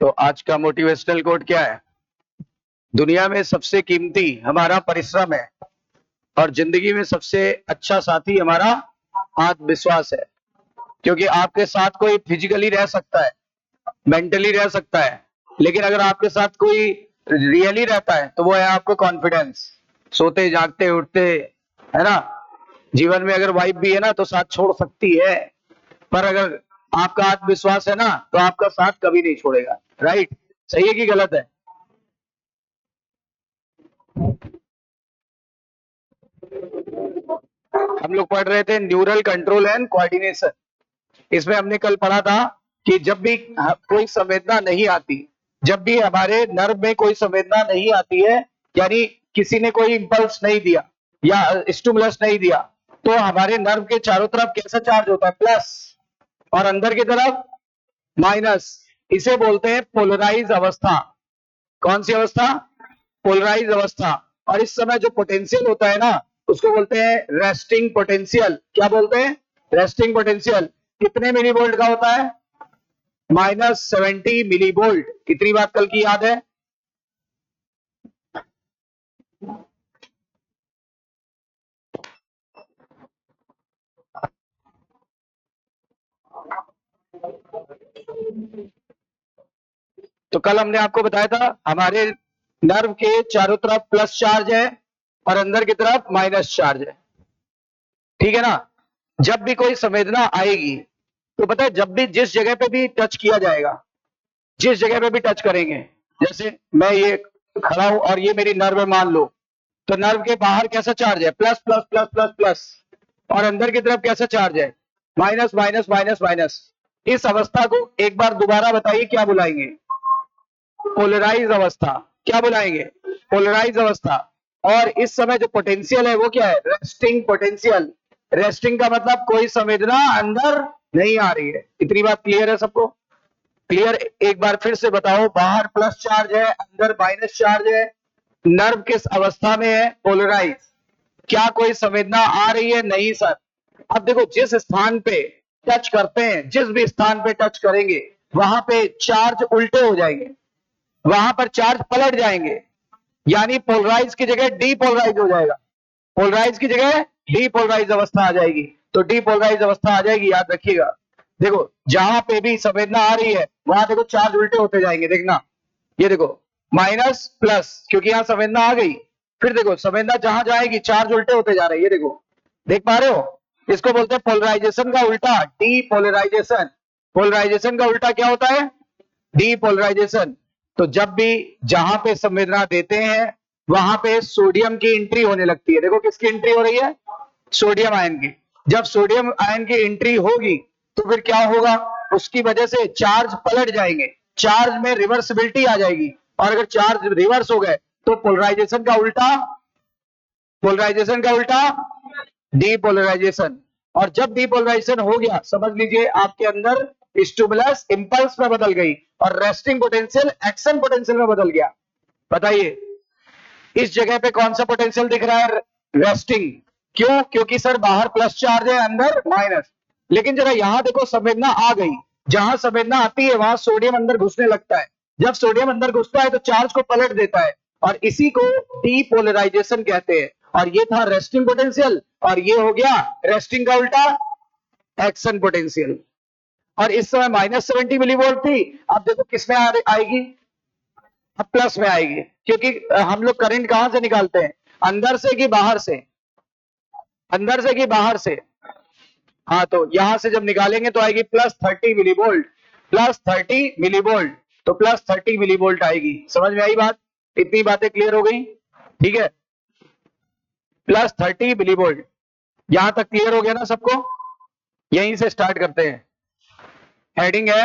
तो आज का मोटिवेशनल कोट क्या है? दुनिया में सबसे कीमती हमारा परिश्रम है और जिंदगी में सबसे अच्छा साथी हमारा आत्मविश्वास है। क्योंकि आपके साथ कोई फिजिकली रह सकता है, मेंटली रह सकता है, लेकिन अगर आपके साथ कोई रियली रहता है तो वो है आपको कॉन्फिडेंस। सोते जागते उठते, है ना? जीवन में अगर वाइफ भी है ना तो साथ छोड़ सकती है, पर अगर आपका आत्मविश्वास है ना तो आपका साथ कभी नहीं छोड़ेगा। राइट? सही है कि गलत है? हम लोग पढ़ रहे थे न्यूरल कंट्रोल एंड कोऑर्डिनेशन। इसमें हमने कल पढ़ा था कि जब भी कोई संवेदना नहीं आती, जब भी हमारे नर्व में कोई संवेदना नहीं आती है, यानी किसी ने कोई इंपल्स नहीं दिया या स्टिमुलस नहीं दिया, तो हमारे नर्व के चारों तरफ कैसा चार्ज होता है? प्लस, और अंदर की तरफ माइनस। इसे बोलते हैं पोलराइज अवस्था। कौन सी अवस्था? पोलराइज अवस्था। और इस समय जो पोटेंशियल होता है ना, उसको बोलते हैं रेस्टिंग पोटेंशियल। क्या बोलते हैं? Resting potential. कितने मिली वोल्ट का होता है? -70 मिली वोल्ट। कितनी बात कल की याद है? तो कल हमने आपको बताया था हमारे नर्व के चारों तरफ प्लस चार्ज है और अंदर की तरफ माइनस चार्ज है। ठीक है ना? जब भी कोई संवेदना आएगी तो पता है, जब भी जिस जगह पे भी टच किया जाएगा, जिस जगह पे भी टच करेंगे, जैसे मैं ये खड़ा हूं और ये मेरी नर्व है मान लो, तो नर्व के बाहर कैसा चार्ज है? Plus plus plus plus plus. और अंदर की तरफ कैसा चार्ज है? Minus minus minus minus. इस अवस्था को एक बार दोबारा बताइए, क्या बुलाएंगे? पोलराइज अवस्था। क्या बुलाएंगे? पोलराइज अवस्था। और इस समय जो पोटेंशियल है वो क्या है? Resting potential. रेस्टिंग का मतलब कोई संवेदना अंदर नहीं आ रही है। इतनी बात क्लियर है सबको? क्लियर? एक बार फिर से बताओ, बाहर प्लस चार्ज है, अंदर माइनस चार्ज है, नर्व किस अवस्था में है? पोलराइज। क्या कोई संवेदना आ रही है? नहीं सर। अब देखो, जिस स्थान पे टच करते हैं, जिस भी स्थान पे टच करेंगे, वहां पे चार्ज उल्टे हो जाएंगे, वहां पर चार्ज पलट जाएंगे, यानी पोलराइज की जगह डीपोलराइज हो जाएगा। पोलराइज की जगह डीपोलराइज अवस्था आ जाएगी। तो डीपोलराइज अवस्था आ जाएगी, याद रखिएगा। देखो, जहां पे भी संवेदना आ रही है वहां देखो चार्ज उल्टे होते जाएंगे। देखना, ये देखो, माइनस प्लस, क्योंकि यहां संवेदना आ गई। फिर देखो, संवेदना जहां जाएगी चार्ज उल्टे होते जा रहे हैं। ये देखो, देख पा रहे हो? इसको बोलते हैं पोलराइजेशन का उल्टा, डीपोलराइजेशन। पोलराइजेशन का उल्टा क्या होता है? डीपोलराइजेशन। तो जब भी जहां पे संवेदना देते हैं वहां पे सोडियम की एंट्री होने लगती है। देखो, किसकी एंट्री हो रही है? सोडियम आयन की। जब सोडियम आयन की एंट्री होगी तो फिर क्या होगा? उसकी वजह से चार्ज पलट जाएंगे, चार्ज में रिवर्सिबिलिटी आ जाएगी। और अगर चार्ज रिवर्स हो गए तो पोलराइजेशन का उल्टा, पोलराइजेशन का उल्टा डीपोलराइजेशन। और जब डीपोलराइजेशन हो गया, समझ लीजिए आपके अंदर स्टिमुलस इंपल्स में बदल गई और रेस्टिंग पोटेंशियल एक्शन पोटेंशियल में बदल गया। बताइए, इस जगह पे कौन सा पोटेंशियल दिख रहा है? रेस्टिंग। क्यों? क्योंकि सर बाहर प्लस चार्ज है, अंदर माइनस। लेकिन जरा यहां देखो, संवेदना आ गई, जहां संवेदना आती है वहां सोडियम अंदर घुसने लगता है। जब सोडियम अंदर घुसता है तो चार्ज को पलट देता है, और इसी को डीपोलराइजेशन कहते हैं। और ये था रेस्टिंग पोटेंशियल, और ये हो गया रेस्टिंग का उल्टा, एक्शन पोटेंशियल। और इस समय -70 मिलीवोल्ट थी, अब देखो किसमें आएगी? अब प्लस में आएगी। क्योंकि हम लोग करंट कहां से निकालते हैं? अंदर से कि बाहर से? अंदर से कि बाहर से? हाँ, तो यहां से जब निकालेंगे तो आएगी +30 मिलीवोल्ट। +30 मिलीवोल्ट। तो +30 मिलीवोल्ट आएगी। समझ में आई बात? इतनी बातें क्लियर हो गई? ठीक है, +30 मिलीवोल्ट। यहां तक क्लियर हो गया ना सबको? यहीं से स्टार्ट करते हैं। हेडिंग है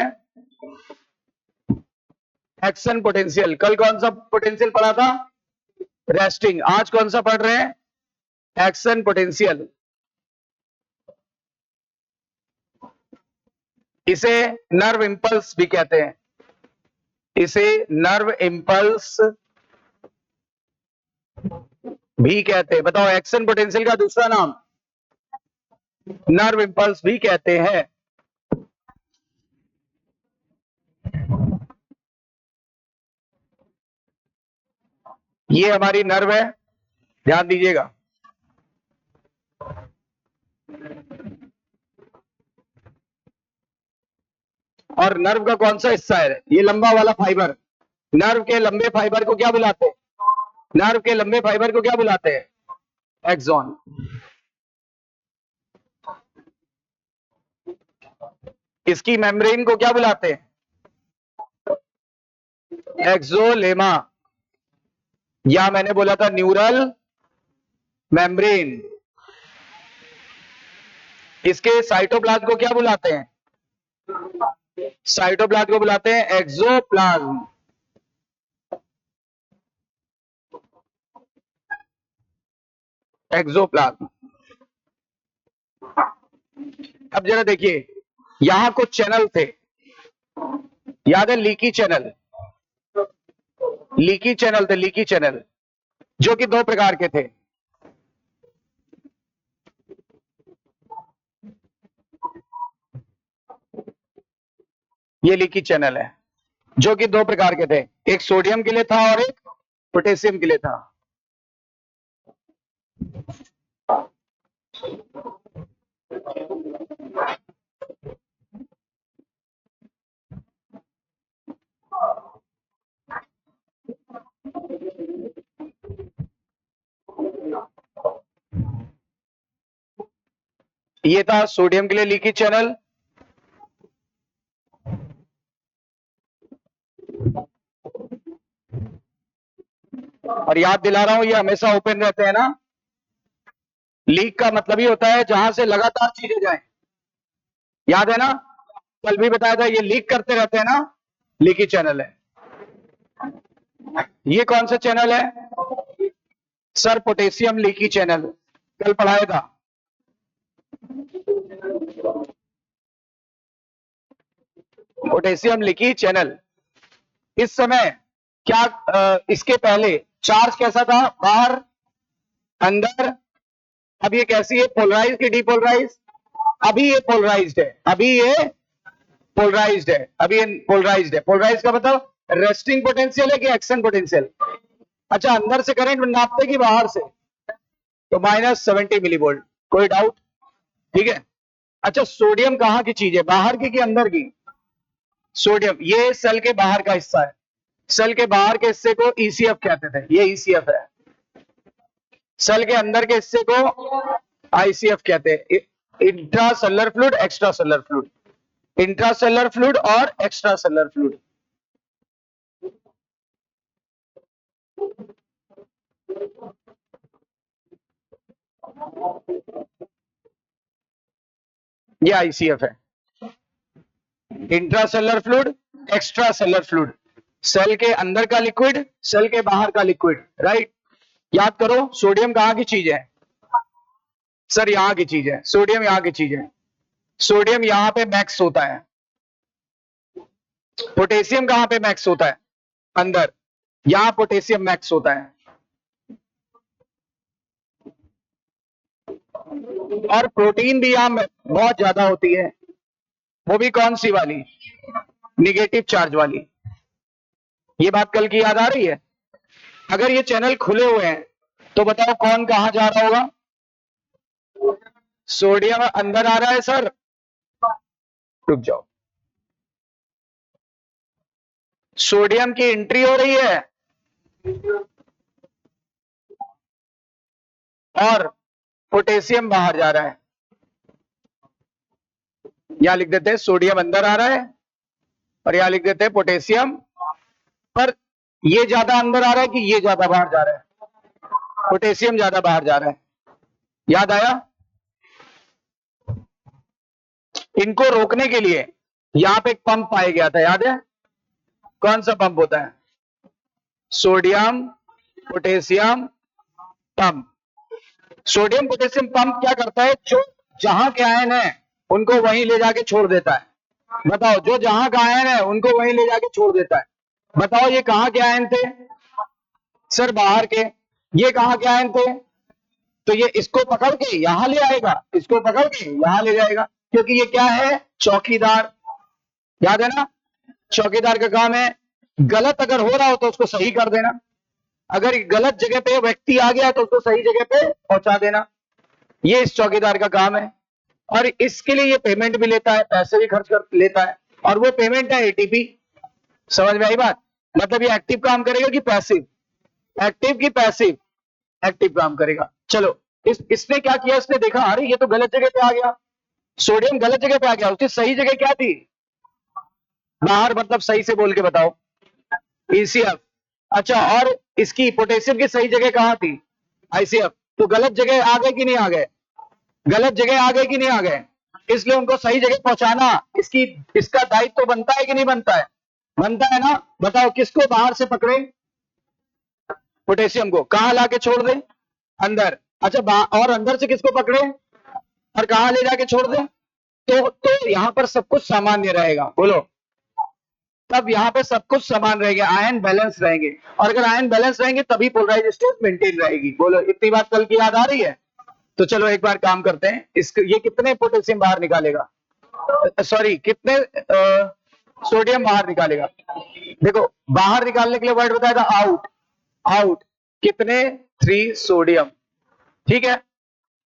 एक्शन पोटेंशियल। कल कौन सा पोटेंशियल पढ़ा था? रेस्टिंग। आज कौन सा पढ़ रहे हैं? Action potential. इसे नर्व इंपल्स भी कहते हैं। इसे नर्व इंपल्स भी कहते हैं। बताओ, एक्शन पोटेंशियल का दूसरा नाम नर्व इंपल्स भी कहते हैं। ये हमारी नर्व है, ध्यान दीजिएगा। और नर्व का कौन सा हिस्सा है? ये लंबा वाला फाइबर। नर्व के लंबे फाइबर को क्या बुलाते हैं? नर्व के लंबे फाइबर को क्या बुलाते हैं? एक्सॉन। इसकी मेम्ब्रेन को क्या बुलाते हैं? एक्सोलेमा। या मैंने बोला था न्यूरल मेम्ब्रेन। इसके साइटोप्लाज्म को क्या बुलाते हैं? साइटोप्लाज्म को बुलाते हैं एक्सोप्लाज्म। एक्सोप्लाज्म। अब जरा देखिए, यहां कुछ चैनल थे, याद है? लीकी चैनल, लीकी चैनल थे, लीकी चैनल, जो कि दो प्रकार के थे। ये लीकी चैनल है, जो कि दो प्रकार के थे, एक सोडियम के लिए था और एक पोटेशियम के लिए था। ये था सोडियम के लिए लीकी चैनल, और याद दिला रहा हूं ये हमेशा ओपन रहते हैं ना। लीक का मतलब ही होता है जहां से लगातार चीजें जाएं, याद है ना? कल भी बताया था, ये लीक करते रहते हैं ना, लीकी चैनल है। ये कौन सा चैनल है सर? पोटेशियम लीकी चैनल, कल पढ़ाया था। Potassium leaky channel. इस समय क्या इसके पहले चार्ज कैसा था? बाहर, अंदर। अब ये कैसी है? पोलराइज की डीपोलराइज? अभी ये पोलराइज्ड है, अभी ये पोलराइज्ड है, अभी ये पोलराइज्ड है। पोलराइज का मतलब रेस्टिंग पोटेंशियल है कि एक्शन पोटेंशियल? अच्छा, अंदर से करंट नापते कि बाहर से? तो -70 मिली वोल्ट, कोई डाउट? ठीक है। अच्छा, सोडियम कहाँ की चीज है, बाहर की कि अंदर की? सोडियम ये सेल के बाहर का हिस्सा है। सेल के बाहर के हिस्से को ईसीएफ कहते थे, ये ईसीएफ है। सेल के अंदर के हिस्से को आईसीएफ कहते हैं, intracellular fluid, extra cellular fluid. Intracellular fluid और एक्स्ट्रा सेलुलर फ्लूइड। ये आईसीएफ है, intracellular fluid, extra cellular fluid. Cell के अंदर का लिक्विड, सेल के बाहर का लिक्विड, राइट? याद करो, सोडियम कहाँ की चीज है सर? यहां की चीज है। सोडियम यहां की चीज है। सोडियम यहां पे मैक्स होता है। पोटेशियम कहां पे मैक्स होता है? अंदर। यहां पोटेशियम मैक्स होता है। और प्रोटीन भी यहां बहुत ज्यादा होती है, वो भी कौन सी वाली? निगेटिव चार्ज वाली। ये बात कल की याद आ रही है? अगर ये चैनल खुले हुए हैं तो बताओ कौन कहां जा रहा होगा? सोडियम अंदर आ रहा है सर, रुक जाओ। सोडियम की एंट्री हो रही है और पोटेशियम बाहर जा रहा है। यहां लिख देते हैं सोडियम अंदर आ रहा है, और यहां लिख देते हैं पोटेशियम। पर ये ज्यादा अंदर आ रहा है कि ये ज्यादा बाहर जा रहा है? पोटेशियम ज्यादा बाहर जा रहा है। याद आया? इनको रोकने के लिए यहां पे एक पंप पाया गया था, याद है? कौन सा पंप होता है? Sodium potassium pump. Sodium potassium pump क्या करता है? जो जहां के आयन है उनको वहीं ले जाके छोड़ देता है। बताओ, जो जहां का आयन है उनको वहीं ले जाके छोड़ देता है। बताओ, ये कहां के आयन थे सर? बाहर के। ये कहां के आयन थे? तो ये इसको पकड़ के यहां ले आएगा, इसको पकड़ के यहां ले जाएगा, क्योंकि ये क्या है? चौकीदार। याद है ना? चौकीदार का काम है गलत अगर हो रहा हो तो उसको सही कर देना। अगर गलत जगह पे व्यक्ति आ गया तो उसको सही जगह पे पहुंचा देना, ये इस चौकीदार का काम है। और इसके लिए ये पेमेंट भी लेता है, पैसे भी खर्च कर लेता है, और वो पेमेंट है एटीपी। समझ में आई बात? मतलब ये एक्टिव काम करेगा कि पैसिव? एक्टिव की पैसिव? एक्टिव काम करेगा। चलो इसने क्या किया, इसने देखा अरे ये तो गलत जगह पे आ गया, सोडियम गलत जगह पे आ गया, उसकी सही जगह क्या थी? बाहर, मतलब सही से बोल के बताओ। ईसीएफ। अच्छा, और इसकी पोटेशियम की सही जगह कहां थी? आईसीएफ। तो गलत जगह आ गए कि नहीं आ गए? गलत जगह आ गए कि नहीं आ गए? इसलिए उनको सही जगह पहुंचाना इसका दायित्व तो बनता है कि नहीं बनता है? बनता है ना। बताओ किसको बाहर से पकड़े? पोटेशियम को कहां लाके छोड़ दे? अंदर। अच्छा, और अंदर से किसको पकड़े और कहां ले जाके छोड़ दे? तो यहां पर सब कुछ सामान्य रहेगा, बोलो। तब यहां पे सब कुछ समान रहेगा, आयन बैलेंस रहेंगे, और अगर आयन बैलेंस रहेंगे तभी पोलराइज स्टेट मेंटेन रहेगी। बोलो, इतनी बात कल की याद आ रही है? तो चलो एक बार काम करते हैं, ये कितने पोटेशियम बाहर निकालेगा, सॉरी कितने सोडियम बाहर निकालेगा? देखो, बाहर निकालने के लिए वर्ड बताया था आउट। आउट कितने? 3 सोडियम, ठीक है।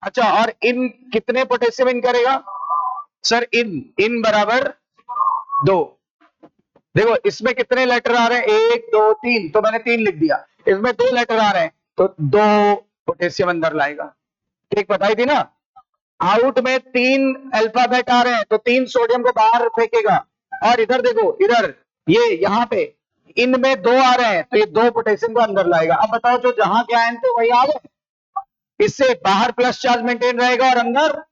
अच्छा, और इन कितने पोटेशियम इन करेगा? सर इन बराबर 2। देखो इसमें कितने लेटर आ रहे हैं? 1 2 3, तो मैंने 3 लिख दिया। इसमें 2 लेटर आ रहे हैं तो 2 पोटेशियम अंदर लाएगा। ठीक बताई थी ना? आउट में 3 अल्फाबेट आ रहे हैं तो 3 सोडियम को बाहर फेंकेगा। और इधर देखो, इधर ये यहाँ पे इनमें 2 आ रहे हैं तो ये 2 पोटेशियम को अंदर लाएगा। अब बताओ, जो जहां के आयन थे वही आ गए। इससे बाहर प्लस चार्ज मेंटेन रहेगा और अंदर,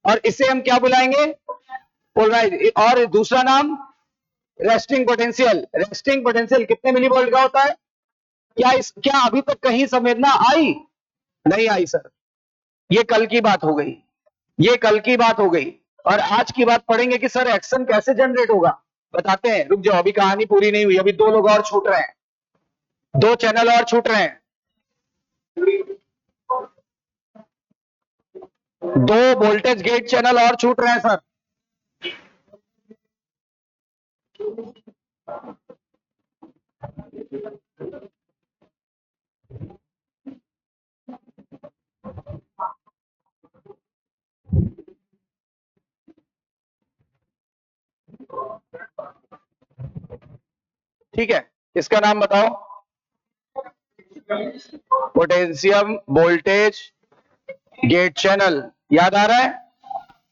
और इसे हम क्या बुलाएंगे? पोलराइज। और दूसरा नाम रेस्टिंग पोटेंशियल। रेस्टिंग पोटेंशियल कितने मिली वोल्ट का होता है? क्या अभी तक कहीं संवेदना आई? नहीं आई सर, ये कल की बात हो गई, ये कल की बात हो गई। और आज की बात पढ़ेंगे कि सर एक्शन कैसे जनरेट होगा, बताते हैं। रुक जाओ, अभी कहानी पूरी नहीं हुई, अभी 2 लोग और छूट रहे हैं, 2 चैनल और छूट रहे हैं, 2 वोल्टेज गेट चैनल और छूट रहे हैं सर। ठीक है, इसका नाम बताओ। पोटेशियम वोल्टेज गेट चैनल, याद आ रहा है?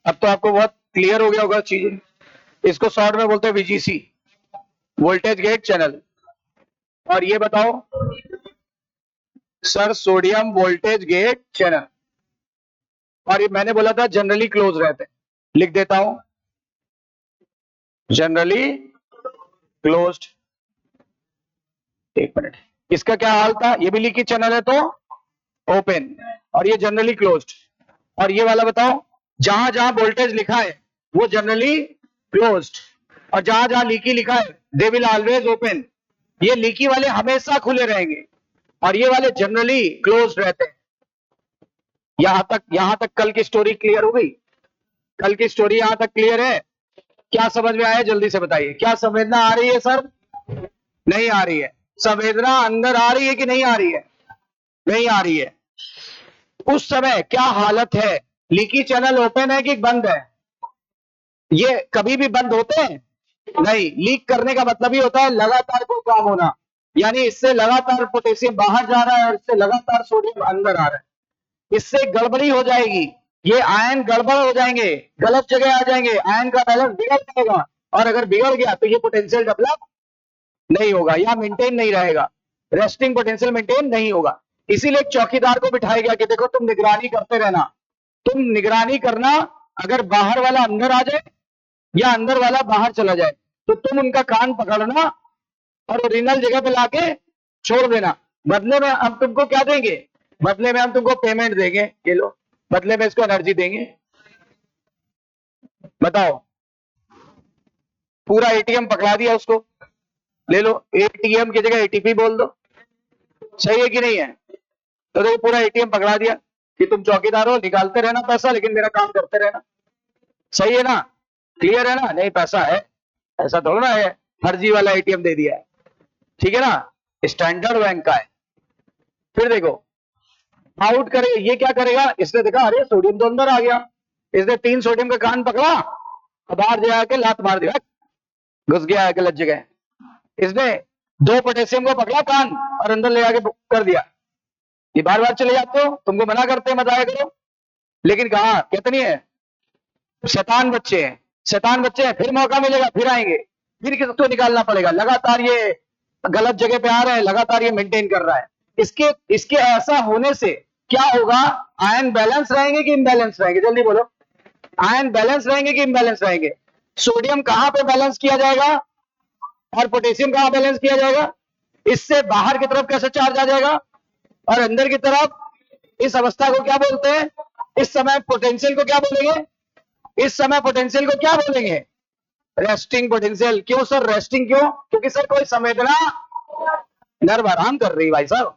अब तो आपको बहुत क्लियर हो गया होगा चीजें। इसको शॉर्ट में बोलते हैं वीजीसी, वोल्टेज गेट चैनल। और ये बताओ sir, sodium voltage gate channel. और ये मैंने बोला था जनरली क्लोज रहते हैं, लिख देता हूं जनरली क्लोज्ड। एक मिनट, इसका क्या हाल था? ये भी लीकी चैनल है तो ओपन, और ये जनरली क्लोज्ड। और ये वाला बताओ, जहां जहां वोल्टेज लिखा है वो जनरली क्लोज्ड, और जहां जहां लीकी लिखा है दे विल ऑलवेज ओपन। ये लीकी वाले हमेशा खुले रहेंगे और ये वाले जनरली क्लोज्ड रहते हैं। यहां तक कल की स्टोरी क्लियर हो गई? कल की स्टोरी यहां तक क्लियर है? क्या समझ में आया? जल्दी से बताइए, क्या संवेदना आ रही है सर? नहीं आ रही है। संवेदना अंदर आ रही है कि नहीं आ रही है? नहीं आ रही है। उस समय क्या हालत है? लीकी चैनल ओपन है कि बंद है? ये कभी भी बंद होते हैं? नहीं। लीक करने का मतलब ही होता है लगातार कोई काम होना, यानी इससे लगातार पोटेशियम बाहर जा रहा है और इससे लगातार सोडियम अंदर आ रहा है। इससे गड़बड़ी हो जाएगी, ये आयन गड़बड़ हो जाएंगे, गलत जगह आ जाएंगे, आयन का बैलेंस बिगड़ जाएगा, और अगर बिगड़ गया तो ये पोटेंशियल डेवलप नहीं होगा या मेंटेन नहीं रहेगा, रेस्टिंग पोटेंशियल मेंटेन नहीं होगा। इसीलिए चौकीदार को बिठाया गया कि देखो तुम निगरानी करते रहना, तुम निगरानी करना, अगर बाहर वाला अंदर आ जाए या अंदर वाला बाहर चला जाए तो तुम उनका कान पकड़ना और ओरिजिनल जगह पे लाके छोड़ देना। बदले में हम तुमको क्या देंगे? बदले में हम तुमको पेमेंट देंगे, ये लो, बदले में इसको एनर्जी देंगे। बताओ, पूरा एटीएम पकड़ा दिया उसको, ले लो, एटीएम की जगह एटीपी बोल दो, सही है कि नहीं है? तो देखो पूरा एटीएम पकड़ा दिया कि तुम चौकीदार हो, निकालते रहना पैसा लेकिन मेरा काम करते रहना, सही है ना? क्लियर है ना? नहीं पैसा है, ऐसा थोड़ा ना है फर्जी वाला एटीएम दे दिया है, ठीक है ना? स्टैंडर्ड बैंक का है, फिर देखो आउट करेगा, ये क्या करेगा, इसने देखा अरे सोडियम तो अंदर आ गया, इसने 3 सोडियम का कान पकड़ा और बाहर जाके लात मार दिया, घुस गया है गलत जगह। इसने 2 पोटेशियम को पकड़ा कान और अंदर ले आके कर दिया। ये बार बार चले जाते हो, तुमको मना करते हैं मत आया करो, लेकिन कहा कितनी है, शैतान बच्चे हैं, शैतान बच्चे हैं, फिर मौका मिलेगा फिर आएंगे, फिर किसको निकालना पड़ेगा। लगातार ये गलत जगह पे आ रहा है, लगातार ये मेंटेन कर रहा है। इसके इसके ऐसा होने से क्या होगा, आयन बैलेंस रहेंगे कि इम्बैलेंस रहेंगे, जल्दी बोलो। आयन बैलेंस रहेंगे कि इम्बैलेंस रहेंगे। सोडियम कहां पे बैलेंस किया जाएगा और पोटेशियम कहां बैलेंस किया जाएगा, इससे बाहर की तरफ कैसे चार्ज आ जाएगा और अंदर की तरफ। इस अवस्था को क्या बोलते हैं, इस समय पोटेंशियल को क्या बोलेंगे, इस समय पोटेंशियल को क्या बोलेंगे, रेस्टिंग पोटेंशियल। क्यों सर रेस्टिंग क्यों, क्योंकि सर कोई संवेदना, नर्व आराम कर रही भाई साहब।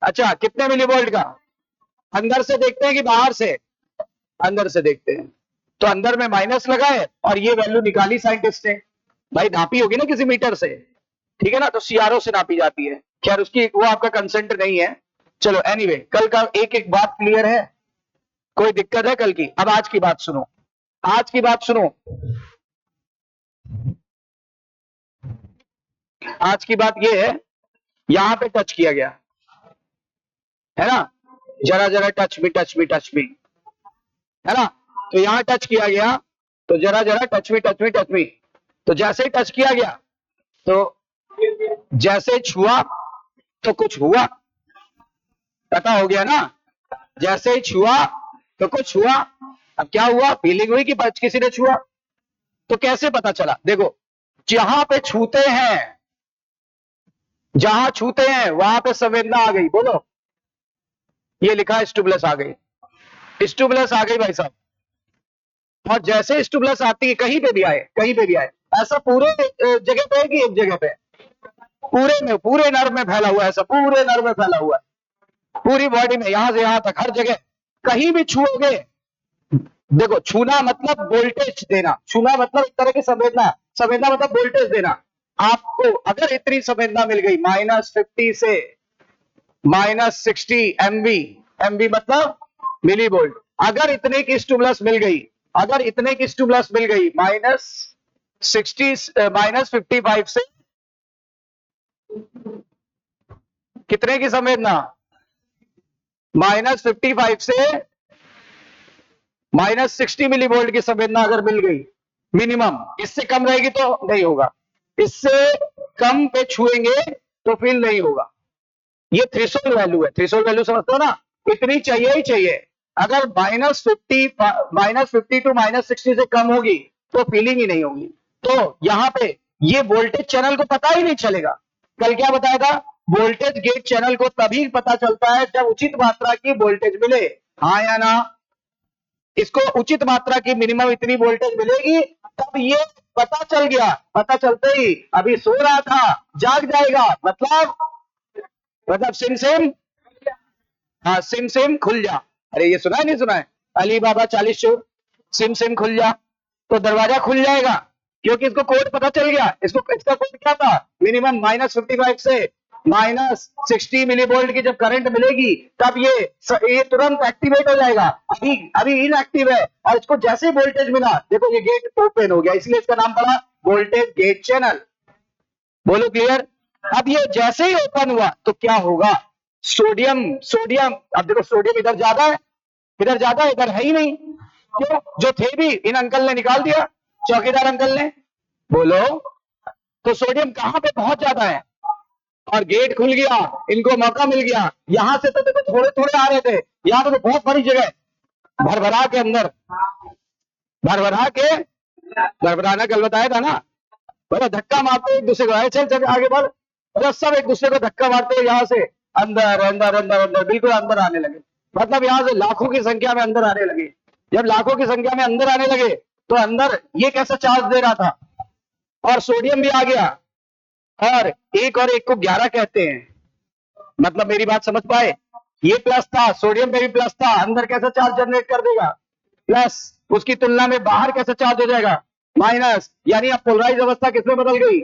अच्छा कितने मिलीवोल्ट का, अंदर से देखते हैं कि बाहर से, अंदर से देखते हैं। तो अंदर में माइनस लगा है और ये वैल्यू निकाली साइंटिस्ट ने, भाई नापी होगी ना किसी मीटर से, ठीक है ना, तो सीआरओ से नापी जाती है। खैर उसकी वो आपका कंसेंट नहीं है। चलो एनीवे, कल का एक एक बात क्लियर है, कोई दिक्कत है कल की। अब आज की बात सुनो, आज की बात सुनो, आज की बात ये है, यहां पे टच किया गया है ना, जरा जरा touch me touch me touch me, है ना, तो यहां टच किया गया, तो जरा जरा touch me touch me touch me, तो जैसे ही टच किया गया, तो जैसे छुआ तो कुछ हुआ, पता हो गया ना, जैसे ही छुआ तो कुछ हुआ। अब क्या हुआ, फीलिंग हुई कि किसी ने छुआ, तो कैसे पता चला, देखो जहां पे छूते हैं, जहां छूते हैं वहां पे संवेदना आ गई, बोलो, ये लिखा है स्टुबुलस आ गई, स्टुबुलस आ गई भाई साहब। और जैसे स्टुबुलस आती है, कहीं पे भी आए, कहीं पे भी आए, ऐसा पूरे जगह पे है कि एक जगह पे, पूरे में, पूरे नर्व में फैला हुआ है, ऐसा पूरे नर्व में फैला हुआ है, पूरी बॉडी में, यहां से यहां तक, हर जगह, कहीं भी छूओगे। देखो छूना मतलब वोल्टेज देना, छूना मतलब एक तरह की संवेदना, संवेदना मतलब वोल्टेज देना। आपको अगर इतनी संवेदना मिल गई -50 से -60 MV, MV मतलब मिली वोल्ट, अगर इतने की स्टिमुलस मिल गई, अगर इतने की स्टिमुलस मिल गई -60 -55 से कितने की संवेदना, -55 से -60 मिली वोल्ट की संवेदना अगर मिल गई मिनिमम, इससे कम रहेगी तो नहीं होगा, इससे कम पे छुएंगे तो फील नहीं होगा। ये थ्रेशोल्ड वैल्यू है, थ्रेशोल्ड वैल्यू समझते हो ना, इतनी चाहिए ही चाहिए। अगर -50 -50 टू -60 से कम होगी तो फीलिंग ही नहीं होगी। तो यहां पे ये वोल्टेज चैनल को पता ही नहीं चलेगा। कल क्या बताया था, वोल्टेज गेट चैनल को तभी पता चलता है जब उचित मात्रा की वोल्टेज मिले, हाँ या ना। इसको उचित मात्रा की मिनिमम इतनी वोल्टेज मिलेगी तब ये पता चल गया, पता चलते ही अभी सो रहा था जाग जाएगा, मतलब सिम सिम, हाँ सिम सिम खुल जा। अरे ये सुना है नहीं सुना है, अली बाबा 40 चोर, सिम सिम खुल जा, तो दरवाजा खुल जाएगा क्योंकि इसको कोड पता चल गया। इसको इसका कोड क्या था, मिनिमम -55 से -60 मिली वोल्ट की जब करंट मिलेगी तब ये तुरंत एक्टिवेट हो जाएगा। अभी अभी इनएक्टिव है और इसको जैसे वोल्टेज मिला, देखो ये गेट ओपन हो गया, इसलिए इसका नाम पड़ा वोल्टेज गेट चैनल। बोलो क्लियर। अब ये जैसे ही ओपन हुआ तो क्या होगा, सोडियम, सोडियम, अब देखो सोडियम इधर ज्यादा है, इधर ज्यादा है, इधर है ही नहीं, क्यों, जो थे भी इन अंकल ने निकाल दिया, चौकीदार अंकल ने, बोलो। तो सोडियम कहां पे बहुत ज्यादा है और गेट खुल गया, इनको मौका मिल गया। यहां से तो देखो थोड़े थोड़े आ रहे थे, यहां तो बहुत बड़ी जगह, भरभरा के अंदर, भरभरा के, भरभराना कल बताया था ना, बोला धक्का मारते एक दूसरे को, चल चल आगे बढ़, मतलब सब एक दूसरे को धक्का मारते यहाँ से अंदर अंदर अंदर अंदर बिल्कुल अंदर आने लगे, मतलब यहाँ से लाखों की संख्या में अंदर आने लगे। जब लाखों की संख्या में अंदर आने लगे तो अंदर ये कैसा चार्ज दे रहा था, और सोडियम भी आ गया, और एक को 11 कहते हैं, मतलब मेरी बात समझ पाए, ये प्लस था, सोडियम पे भी प्लस था, अंदर कैसा चार्ज जनरेट कर देगा, प्लस, उसकी तुलना में बाहर कैसा चार्ज हो जाएगा, माइनस। यानी अब पोलराइज अवस्था किसमें बदल गई,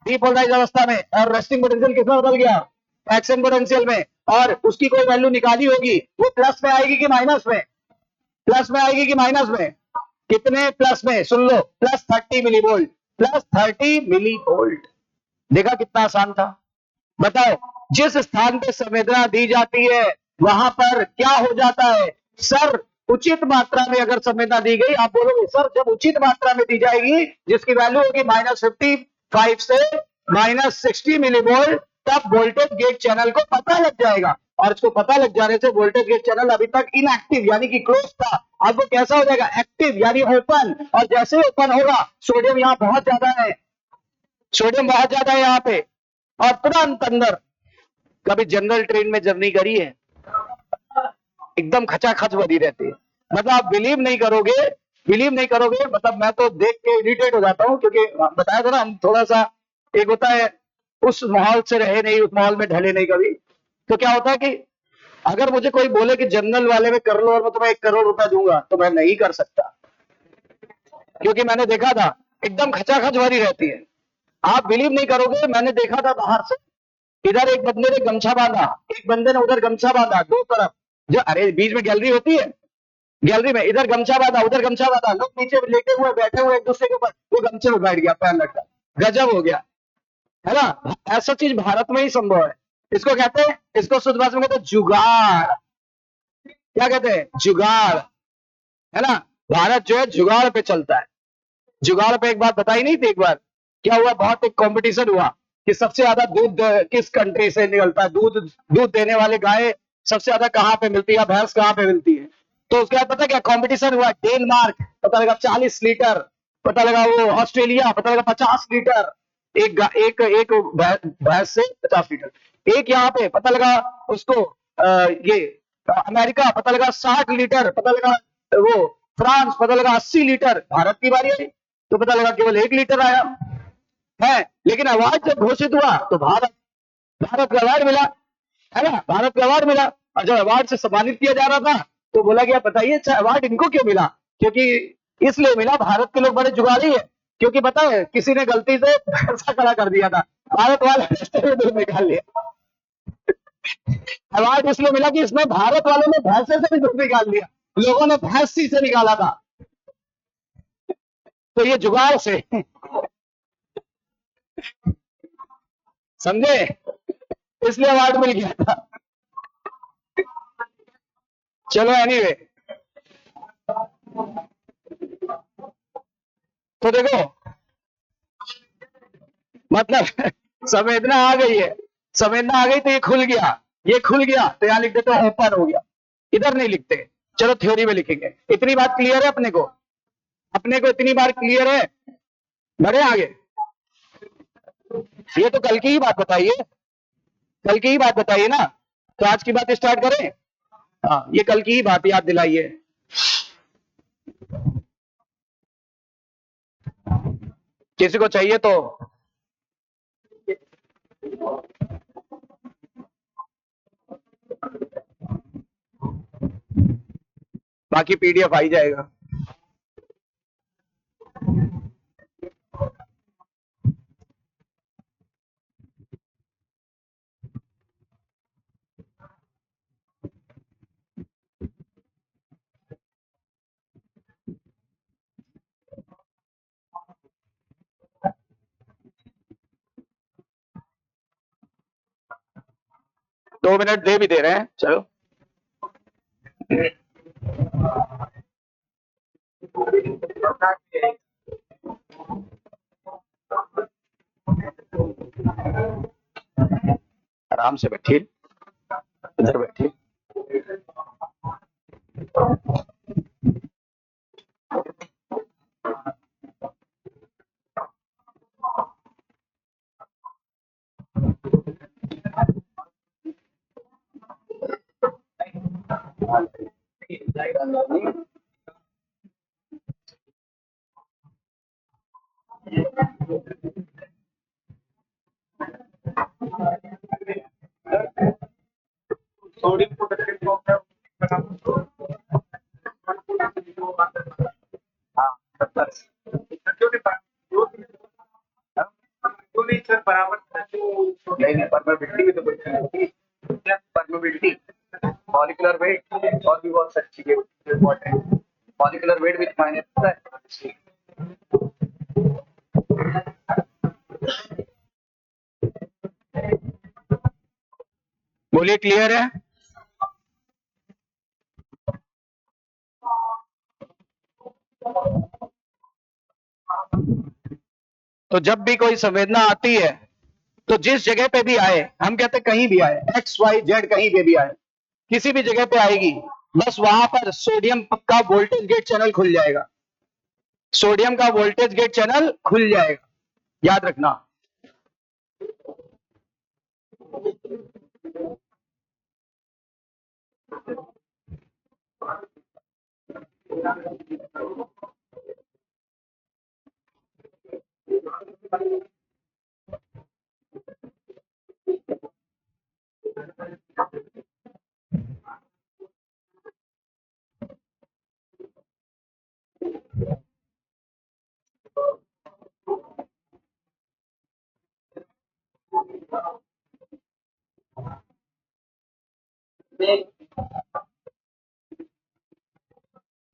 डीपोलराइज अवस्था में, और रेस्टिंग पोटेंशियल किसमें बदल गया, एक्शन पोटेंशियल में, और उसकी कोई वैल्यू निकाली होगी, वो प्लस में आएगी कि माइनस में? प्लस में आएगी कि माइनस में? कितने प्लस में? सुन लो, plus 30 millivolt, plus 30 millivolt. देखा कितना आसान था? बताओ, जिस स्थान पे संवेदना दी जाती है वहां पर क्या हो जाता है? सर, उचित मात्रा में अगर संवेदना दी गई, आप बोलोगे सर जब उचित मात्रा में दी जाएगी जिसकी वैल्यू होगी -55 से -60 मिली वोल्ट, तब वोल्टेज गेट चैनल को पता लग जाएगा, और इसको पता लग जाने से वोल्टेज गेट चैनल अभी तक इनएक्टिव यानी कि क्लोज था, अब वो कैसा हो जाएगा? एक्टिव यानी ओपन। और जैसे ही ओपन होगा, सोडियम यहाँ बहुत ज्यादा है, सोडियम बहुत ज्यादा है यहाँ पे, और तुरंत अंदर। कभी जनरल ट्रेन में जर्नी करी है? एकदम खचाखच भरी रहती है, मतलब आप बिलीव नहीं करोगे, बिलीव नहीं करोगे, मतलब मैं तो देख के इरिटेट हो जाता हूँ, क्योंकि बताया था ना, हम थोड़ा सा, एक होता है उस माहौल से रहे नहीं, उस माहौल में ढले नहीं कभी, तो क्या होता है कि अगर मुझे कोई बोले कि जनरल वाले में कर लो और मैं तुम्हें 1 करोड़ रुपया दूंगा, तो मैं नहीं कर सकता, क्योंकि मैंने देखा था एकदम खचाखच भरी रहती है। आप बिलीव नहीं करोगे, मैंने देखा था बाहर से, इधर एक बंदे ने गमछा बांधा, एक बंदे ने उधर गमछा बांधा, दो तरफ, जो अरे बीच में गैलरी होती है, गैलरी में इधर गमछा बांधा उधर गमछा बांधा, लोग नीचे लेटे हुए बैठे हुए एक दूसरे के ऊपर, वो गमछे में बैठ गया, पैर लटका, गजब हो गया, है ना? ऐसा चीज भारत में ही संभव है। इसको कहते हैं, इसको शुद्ध भाषा में कहते हैं जुगाड़। क्या कहते हैं? जुगाड़, है ना? भारत जो है जुगाड़ पे चलता है। जुगाड़ पे एक बात बताई नहीं थी एक बार, क्या हुआ, बहुत एक कंपटीशन हुआ कि सबसे ज्यादा दूध किस कंट्री से निकलता है, दूध देने वाले गाय सबसे ज्यादा कहाँ पे मिलती है, भैंस कहाँ पे मिलती है। तो उसके बाद पता क्या कंपटीशन हुआ, डेनमार्क पता लगा 40 लीटर, पता लगा वो ऑस्ट्रेलिया पता लगा 50 लीटर, एक भैंस से 50 लीटर, एक यहाँ पे पता लगा उसको ये अमेरिका पता लगा 60 लीटर, पता लगा वो फ्रांस पता लगा 80 लीटर। भारत की बारी आई तो पता लगा केवल 1 लीटर आया है, लेकिन अवार्ड जब घोषित हुआ तो भारत भारत को अवार्ड मिला, है ना? भारत को अवार्ड मिला, और जब अवार्ड से सम्मानित किया जा रहा था तो बोला गया बताइए अच्छा अवार्ड इनको क्यों मिला? क्योंकि इसलिए मिला, भारत के लोग बड़े जुगाड़ी है, क्योंकि पता है किसी ने गलती से पैसा खड़ा कर दिया था, भारत वाले ने दूध निकाल लिया। अवार्ड इसलिए मिला कि इसमें भारत वालों ने भैंसे से भी दूध निकाल लिया, लोगों ने भैंसी से निकाला था, तो ये जुगाड़ से समझे, इसलिए अवार्ड मिल गया था। चलो एनीवे, तो देखो मतलब संवेदना आ गई है, संवेदना आ गई तो ये खुल गया, ये खुल गया तो यहां लिख देते ओपन हो गया, इधर नहीं लिखते। चलो थ्योरी में लिखेंगे, इतनी बात क्लियर है अपने को, अपने को इतनी बार क्लियर है, बढ़े आगे। ये तो कल की ही बात बताइए, कल की ही बात बताइए ना, तो आज की बात स्टार्ट करें। हाँ, ये कल की ही बात याद दिलाइए। किसी को चाहिए तो बाकी पीडीएफ आ ही जाएगा। दो मिनट दे भी दे रहे हैं, चलो। आराम से बैठिए, इधर बैठिए। टेम्परेचर बराबर नहीं, परमेबिलिटी भी तो कोई क्या परमेबिलिटी, मॉलिक्यूलर वेट और भी बहुत सारी चीजें इंपॉर्टेंट, मॉलिक्यूलर वेट भी मायने रखता है। बोलिए क्लियर है? तो जब भी कोई संवेदना आती है तो जिस जगह पे भी आए, हम कहते हैं कहीं भी आए, एक्स वाई जेड कहीं पे भी आए, किसी भी जगह पे आएगी, बस वहां पर सोडियम का वोल्टेज गेट चैनल खुल जाएगा, सोडियम का वोल्टेज गेट चैनल खुल जाएगा, याद रखना।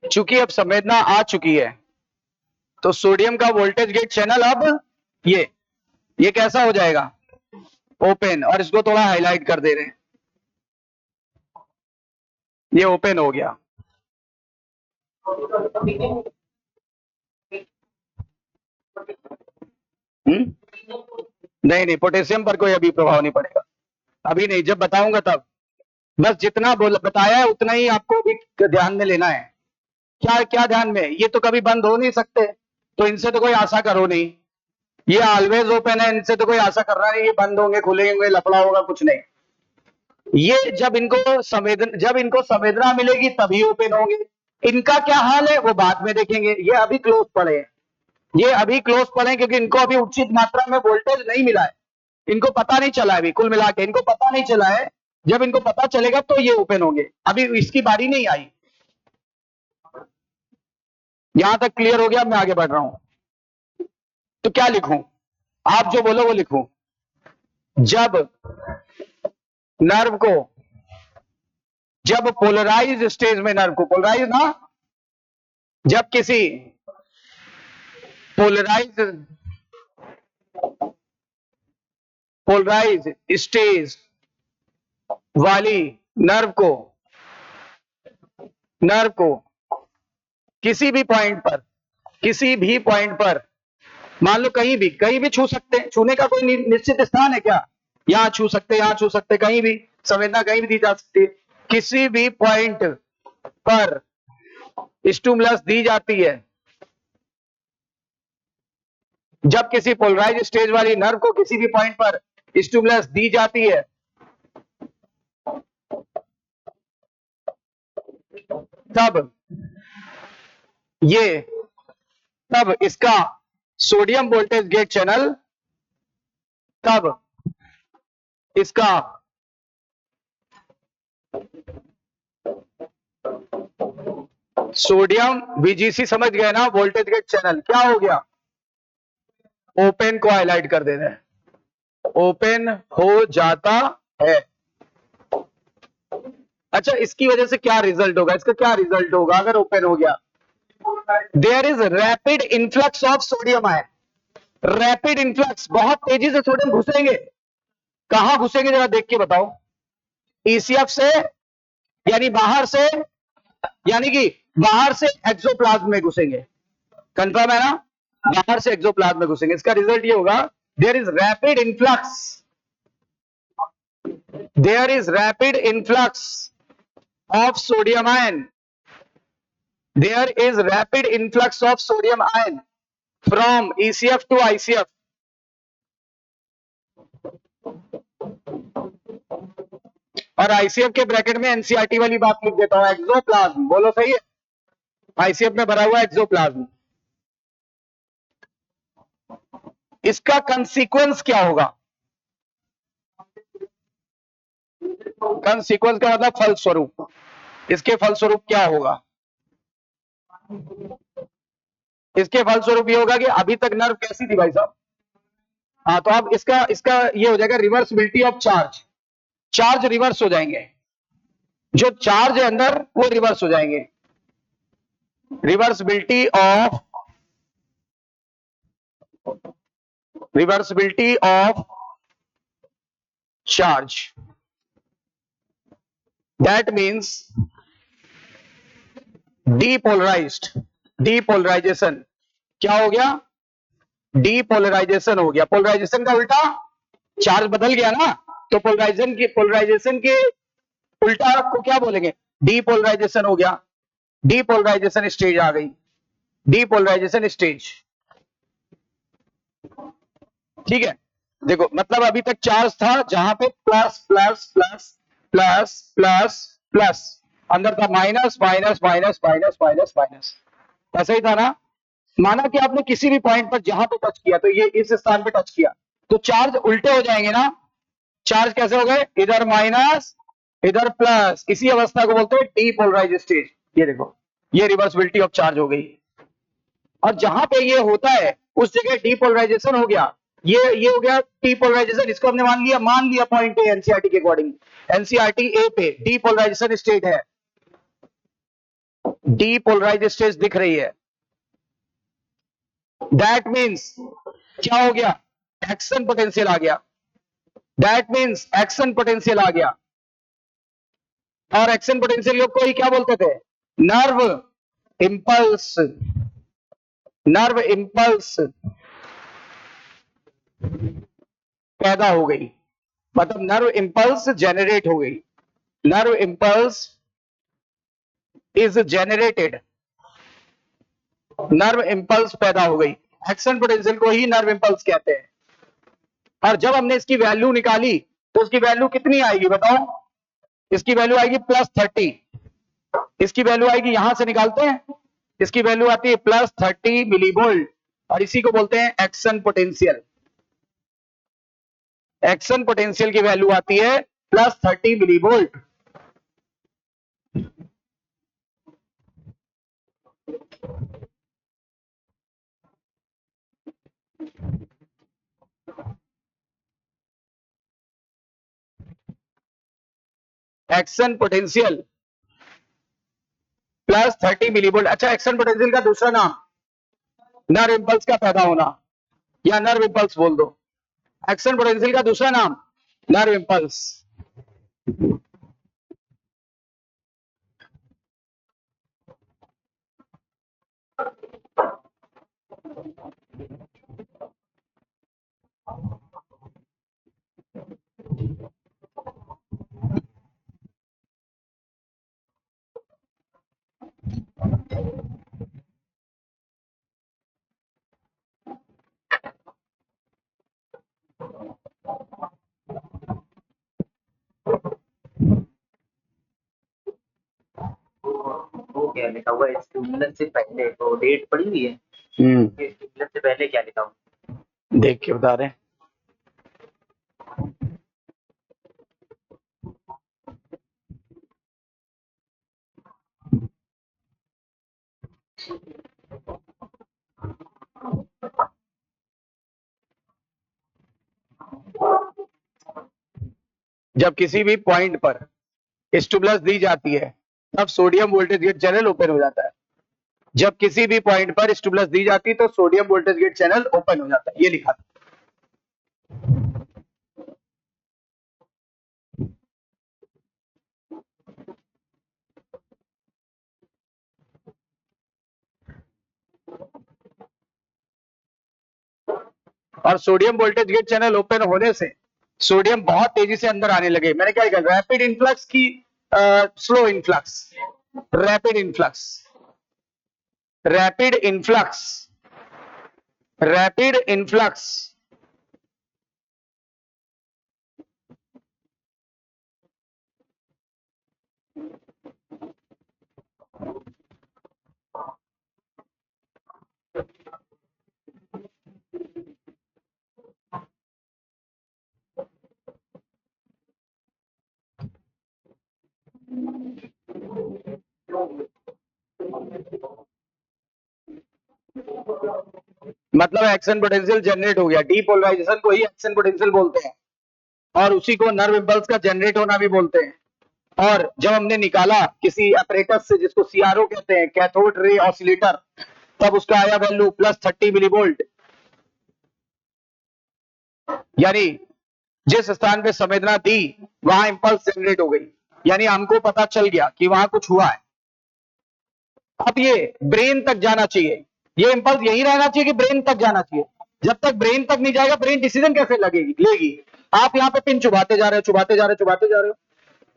चूंकि अब संवेदना आ चुकी है तो सोडियम का वोल्टेज गेट चैनल अब ये कैसा हो जाएगा, ओपन, और इसको थोड़ा हाईलाइट कर दे रहे हैं, ये ओपन हो गया। नहीं नहीं, पोटेशियम पर कोई अभी प्रभाव नहीं पड़ेगा, अभी नहीं, जब बताऊंगा तब। बस जितना बताया है उतना ही आपको भी ध्यान में लेना है। क्या क्या ध्यान में, ये तो कभी बंद हो नहीं सकते, तो इनसे तो कोई आशा करो नहीं, ये ऑलवेज ओपन है, इनसे तो कोई आशा कर रहा नहीं ये बंद होंगे खुलेंगे लफड़ा होगा, कुछ नहीं। ये जब इनको संवेदना मिलेगी तभी ओपन होंगे। इनका क्या हाल है वो बाद में देखेंगे, ये अभी क्लोज पड़े हैं, ये अभी क्लोज पड़े क्योंकि इनको अभी उचित मात्रा में वोल्टेज नहीं मिला है, इनको पता नहीं चला है, अभी कुल मिला के इनको पता नहीं चला है, जब इनको पता चलेगा तो ये ओपन होंगे, अभी इसकी बारी नहीं आई। यहां तक क्लियर हो गया? मैं आगे बढ़ रहा हूं, तो क्या लिखूं, आप जो बोलो वो लिखूं। जब नर्व को, जब पोलराइज स्टेज में नर्व को, पोलराइज ना, जब किसी पोलराइज स्टेज वाली नर्व को किसी भी पॉइंट पर मान लो कहीं भी छू सकते हैं, छूने का कोई निश्चित स्थान है क्या, यहां छू सकते, यहां छू सकते, कहीं भी संवेदना कहीं भी दी जा सकती है, किसी भी पॉइंट पर स्टिमुलस दी जाती है, जब किसी पोलराइज स्टेज वाली नर्व को किसी भी पॉइंट पर स्टिमुलस दी जाती है, तब इसका सोडियम वोल्टेज गेट चैनल, तब इसका सोडियम VGC समझ गए ना, वोल्टेज गेट चैनल क्या हो गया, ओपन को हाईलाइट कर देना है, ओपन हो जाता है। अच्छा, इसकी वजह से क्या रिजल्ट होगा, इसका क्या रिजल्ट होगा अगर ओपन हो गया, there is rapid influx of sodium ion, rapid influx, बहुत तेजी से सोडियम घुसेंगे, कहां घुसेंगे जरा देख के बताओ, ECF से, यानी बाहर से, यानी कि बाहर से एक्सोप्लाज्म में घुसेंगे, कंफर्म है ना, बाहर से एक्सोप्लाज्म में घुसेंगे, इसका रिजल्ट ये होगा, there is rapid influx of sodium ion, there is rapid influx of sodium ion from ECF to ICF, और ICF के ब्रैकेट में NCERT वाली बात लिख देता हूं, एक्सोप्लाज्म, बोलो सही है, ICF में भरा हुआ एक्सोप्लाज्म। इसका कंसीक्वेंस क्या होगा, कंसीक्वेंस का मतलब फलस्वरूप, इसके फलस्वरूप क्या होगा, इसके फलस्वरूप ये होगा कि अभी तक नर्व कैसी थी भाई साहब, हाँ, तो अब इसका इसका ये हो जाएगा reversibility of charge. Charge reverse हो जाएंगे, जो चार्ज है अंदर वो रिवर्स हो जाएंगे। Reversibility of charge, that means depolarization. क्या हो गया? डीपोलराइजेशन हो गया। पोलराइजेशन का उल्टा चार्ज बदल गया ना, तो पोलराइजेशन के उल्टा को क्या बोलेंगे? डीपोलराइजेशन हो गया। डीपोलराइजेशन स्टेज आ गई, डीपोलराइजेशन स्टेज। ठीक है, देखो मतलब अभी तक चार्ज था जहां पे plus plus plus plus plus plus, अंदर था minus minus minus minus minus minus, ऐसा ही था ना। माना कि आपने किसी भी पॉइंट पर जहां पे टच किया, तो ये इस स्थान पे टच किया, तो चार्ज उल्टे हो जाएंगे ना। चार्ज कैसे हो गए? इधर माइनस इधर प्लस, इसी अवस्था को बोलते हैं डीपोलराइज स्टेज। ये देखो, ये रिवर्सिबिलिटी ऑफ चार्ज हो गई। और जहां पे ये होता है उस जगह डीपोलराइजेशन हो गया। ये हो गया डीपोलराइजेशन। इसको हमने मान लिया पॉइंट ए एनसीईआरटी के अकॉर्डिंग। एनसीईआरटी ए पे डीपोलराइजेशन स्टेट है, डीपोलराइज स्टेज दिख रही है। दैट मीन्स क्या हो गया? एक्शन पोटेंशियल आ गया। दैट मीन्स एक्शन पोटेंशियल आ गया। और एक्शन पोटेंशियल को ही क्या बोलते थे? Nerve impulse. नर्व इंपल्स पैदा हो गई, मतलब नर्व इंपल्स जेनरेट हो गई। Nerve impulse is generated, nerve impulse पैदा हो गई। एक्शन पोटेंशियल को ही नर्व इंपल्स कहते हैं। और जब हमने इसकी वैल्यू निकाली, तो उसकी वैल्यू कितनी आएगी बताओ? इसकी वैल्यू आएगी +30। इसकी वैल्यू आएगी, यहां से निकालते हैं, इसकी वैल्यू आती है +30 मिलीवोल्ट। और इसी को बोलते हैं एक्शन पोटेंशियल। एक्शन पोटेंशियल की वैल्यू आती है +30 मिलीवोल्ट। Action potential +30 millivolt. अच्छा, एक्शन पोटेंशियल का दूसरा नाम नर्व इंपल्स का पैदा होना, या नर्व इंपल्स बोल दो। एक्शन पोटेंशियल का दूसरा नाम नर्व इंपल्स। वो क्या लिखा हुआ है स्टिमुलस से पहले? तो डेट पड़ी हुई है, स्टिमुलस से पहले क्या लिखा हुआ? देख के बता रहे हैं। जब किसी भी पॉइंट पर स्टिमुलस दी जाती है, तब sodium voltage gate channel open हो जाता है। जब किसी भी पॉइंट पर स्टिमुलस दी जाती है, तो sodium voltage gate channel open हो जाता है, ये लिखा था। और sodium voltage gate channel open होने से सोडियम बहुत तेजी से अंदर आने लगे। मैंने क्या कहा? रैपिड इन्फ्लक्स की slow influx. Rapid influx, rapid influx, rapid influx. मतलब एक्शन पोटेंशियल जनरेट हो गया। डीपोलराइजेशन को ही एक्शन पोटेंशियल बोलते हैं और उसी को नर्व इंपल्स का जनरेट होना भी बोलते हैं। और जब हमने निकाला किसी अपरेटस से जिसको सीआरओ कहते हैं, कैथोड रे ऑसिलेटर, तब उसका आया वैल्यू +30 मिलीवोल्ट। यानी जिस स्थान पे संवेदना दी वहां इंपल्स जनरेट हो गई, यानी हमको पता चल गया कि वहां कुछ हुआ है। अब ये ब्रेन तक जाना चाहिए, ये इंपल्स यही रहना चाहिए कि ब्रेन तक जाना चाहिए। जब तक ब्रेन तक नहीं जाएगा ब्रेन डिसीजन कैसे लेगी। आप यहाँ पे पिन चुभाते जा रहे हो, चुभाते जा रहे हो, चुभाते जा रहे हो,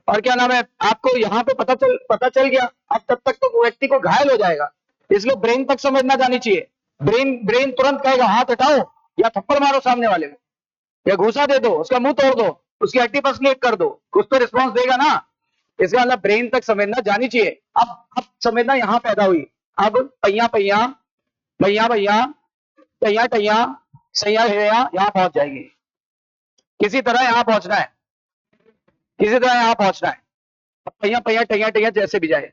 और क्या नाम है, आपको यहाँ पे पता चल गया। अब तब तक तो व्यक्ति को घायल हो जाएगा, इसलिए ब्रेन तक समझना जानी चाहिए। ब्रेन तुरंत कहेगा हाथ हटाओ या थप्पड़ मारो सामने वाले को, या घूसा दे दो, उसका मुंह तोड़ दो, उसकी हड्डी पसलिएट कर दो, कुछ तो रिस्पॉन्स देगा ना। इसका मतलब ब्रेन तक संवेदना जानी चाहिए। अब संवेदना यहां पैदा हुई, अब पहिया पहिया भैया भैया टैया टैया सैया हैया यहां पहुंच जाएगी। किसी तरह यहां पहुंचना है, किसी तरह यहां पहुंचना है। पहिया पहिया टैया टैया जैसे भी जाए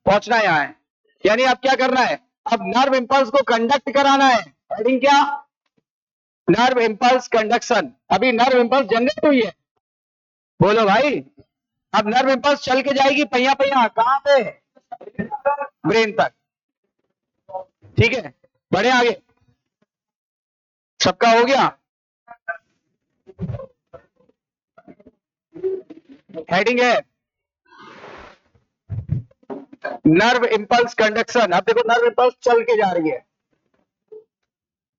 पहुंचना यहाँ है। यानी अब क्या करना है, अब नर्व इंपल्स को कंडक्ट कराना है। हेडिंग क्या, नर्व इंपल्स कंडक्शन। अभी नर्व इंपल्स जनरेट हुई है, बोलो भाई। अब नर्व इंपल्स चल के जाएगी पहिया पहिया कहां पे, ब्रेन तक। ठीक है, बढ़े आगे, सबका हो गया। हेडिंग है नर्व इंपल्स कंडक्शन। अब देखो नर्व इंपल्स चल के जा रही है,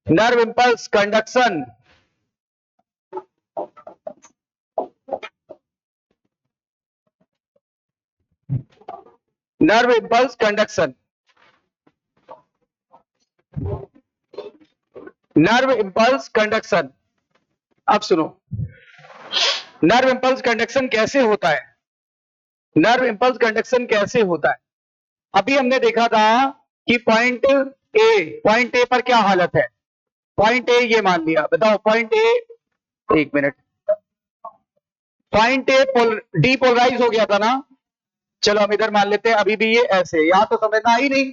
nerve impulse conduction. Nerve impulse conduction, nerve impulse conduction. अब सुनो, नर्व इंपल्स कंडक्शन कैसे होता है, नर्व इंपल्स कंडक्शन कैसे होता है। अभी हमने देखा था कि पॉइंट ए पर क्या हालत है। पॉइंट ए ये मान लिया, बताओ पॉइंट ए, एक मिनट, पॉइंट ए डीपोलराइज हो गया था ना। चलो हम इधर मान लेते हैं, अभी भी ये ऐसे, यहां तो संवेदना आई नहीं।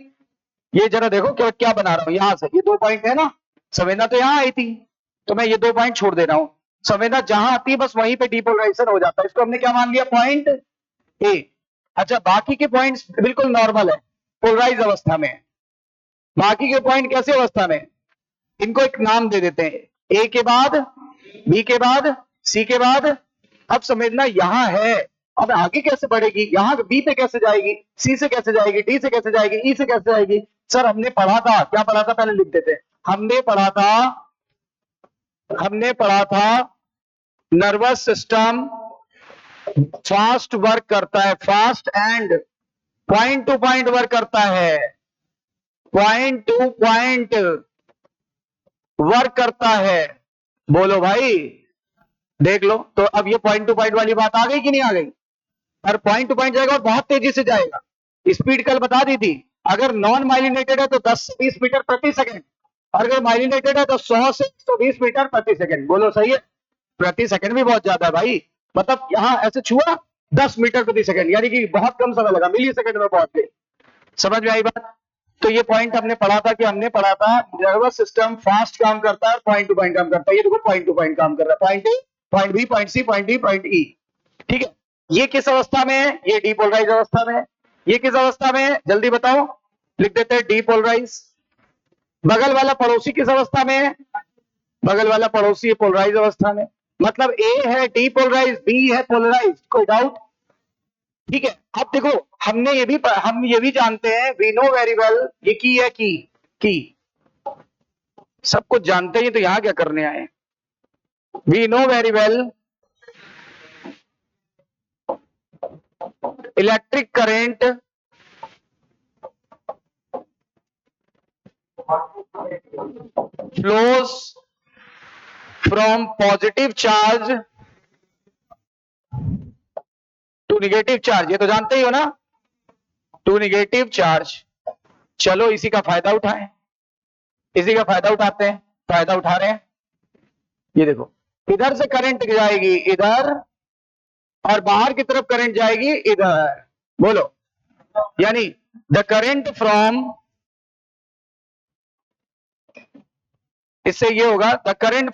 ये जरा देखो क्या क्या बना रहा हूं, यहां से ये 2 पॉइंट है ना, संवेदना तो यहां आई थी, तो मैं ये 2 पॉइंट छोड़ दे रहा हूं। संवेदना जहां आती है बस वहीं पे डीपोलराइजेशन हो जाता है। इसको हमने क्या मान लिया, पॉइंट ए। अच्छा, बाकी के पॉइंट्स बिल्कुल नॉर्मल है, पोलराइज अवस्था में। बाकी के पॉइंट कैसे अवस्था में, इनको एक नाम दे देते हैं, ए के बाद, बी के बाद, सी के बाद। अब संवेदना यहां है, अब आगे कैसे बढ़ेगी, यहां बी पे कैसे जाएगी, सी से कैसे जाएगी, डी से कैसे जाएगी, ई से कैसे जाएगी। सर हमने पढ़ा था, क्या पढ़ा था पहले लिख देते हैं। हमने पढ़ा था नर्वस सिस्टम फास्ट वर्क करता है, fast and point two point work करता है, पॉइंट टू पॉइंट वर्क करता है। बोलो भाई, देख लो। तो अब ये पॉइंट टू पॉइंट वाली बात आ गई कि नहीं आ गई। और पॉइंट टू पॉइंट जाएगा और बहुत तेजी से जाएगा। स्पीड कल बता दी थी, अगर नॉन माइलिनेटेड है तो 10 से 20 मीटर प्रति सेकंड, और अगर माइलिनेटेड है तो 100 से 120 मीटर प्रति सेकंड। बोलो सही है, प्रति सेकंड भी बहुत ज्यादा है भाई। मतलब यहां ऐसे छुआ 10 मीटर प्रति सेकंड, यानी कि बहुत कम समय लगा, मिली सेकंड में पहुंच गए। समझ में आई बात। तो ये पॉइंट हमने पढ़ा था कि हमने पढ़ा था नर्वस सिस्टम फास्ट काम करता है, पॉइंट टू पॉइंट काम करता है। ये देखो पॉइंट टू पॉइंट काम कर रहा है, point A, point B, point C, point D, point E. ठीक है, ये किस अवस्था में है, ये डीपोलराइज अवस्था में है। ये किस अवस्था में है जल्दी बताओ, लिख देते हैं डीपोलराइज। बगल वाला पड़ोसी किस अवस्था में है, बगल वाला पड़ोसी पोलराइज अवस्था में। मतलब ए है डीपोलराइज, बी है पोलराइज, कोई डाउट। ठीक है, अब देखो हम ये भी जानते हैं, वी नो वेरी वेल, ये की है की सब कुछ जानते हैं, तो यहां क्या करने आए। We know very well electric current flows from positive charge to negative charge, ये तो जानते ही हो ना, टू नेगेटिव चार्ज। चलो इसी का फायदा उठाएं, इसी का फायदा उठाते हैं, फायदा उठा रहे हैं। ये देखो इधर से करंट जाएगी इधर, और बाहर की तरफ करंट जाएगी इधर। बोलो, यानी द करंट फ्रॉम इससे ये होगा the current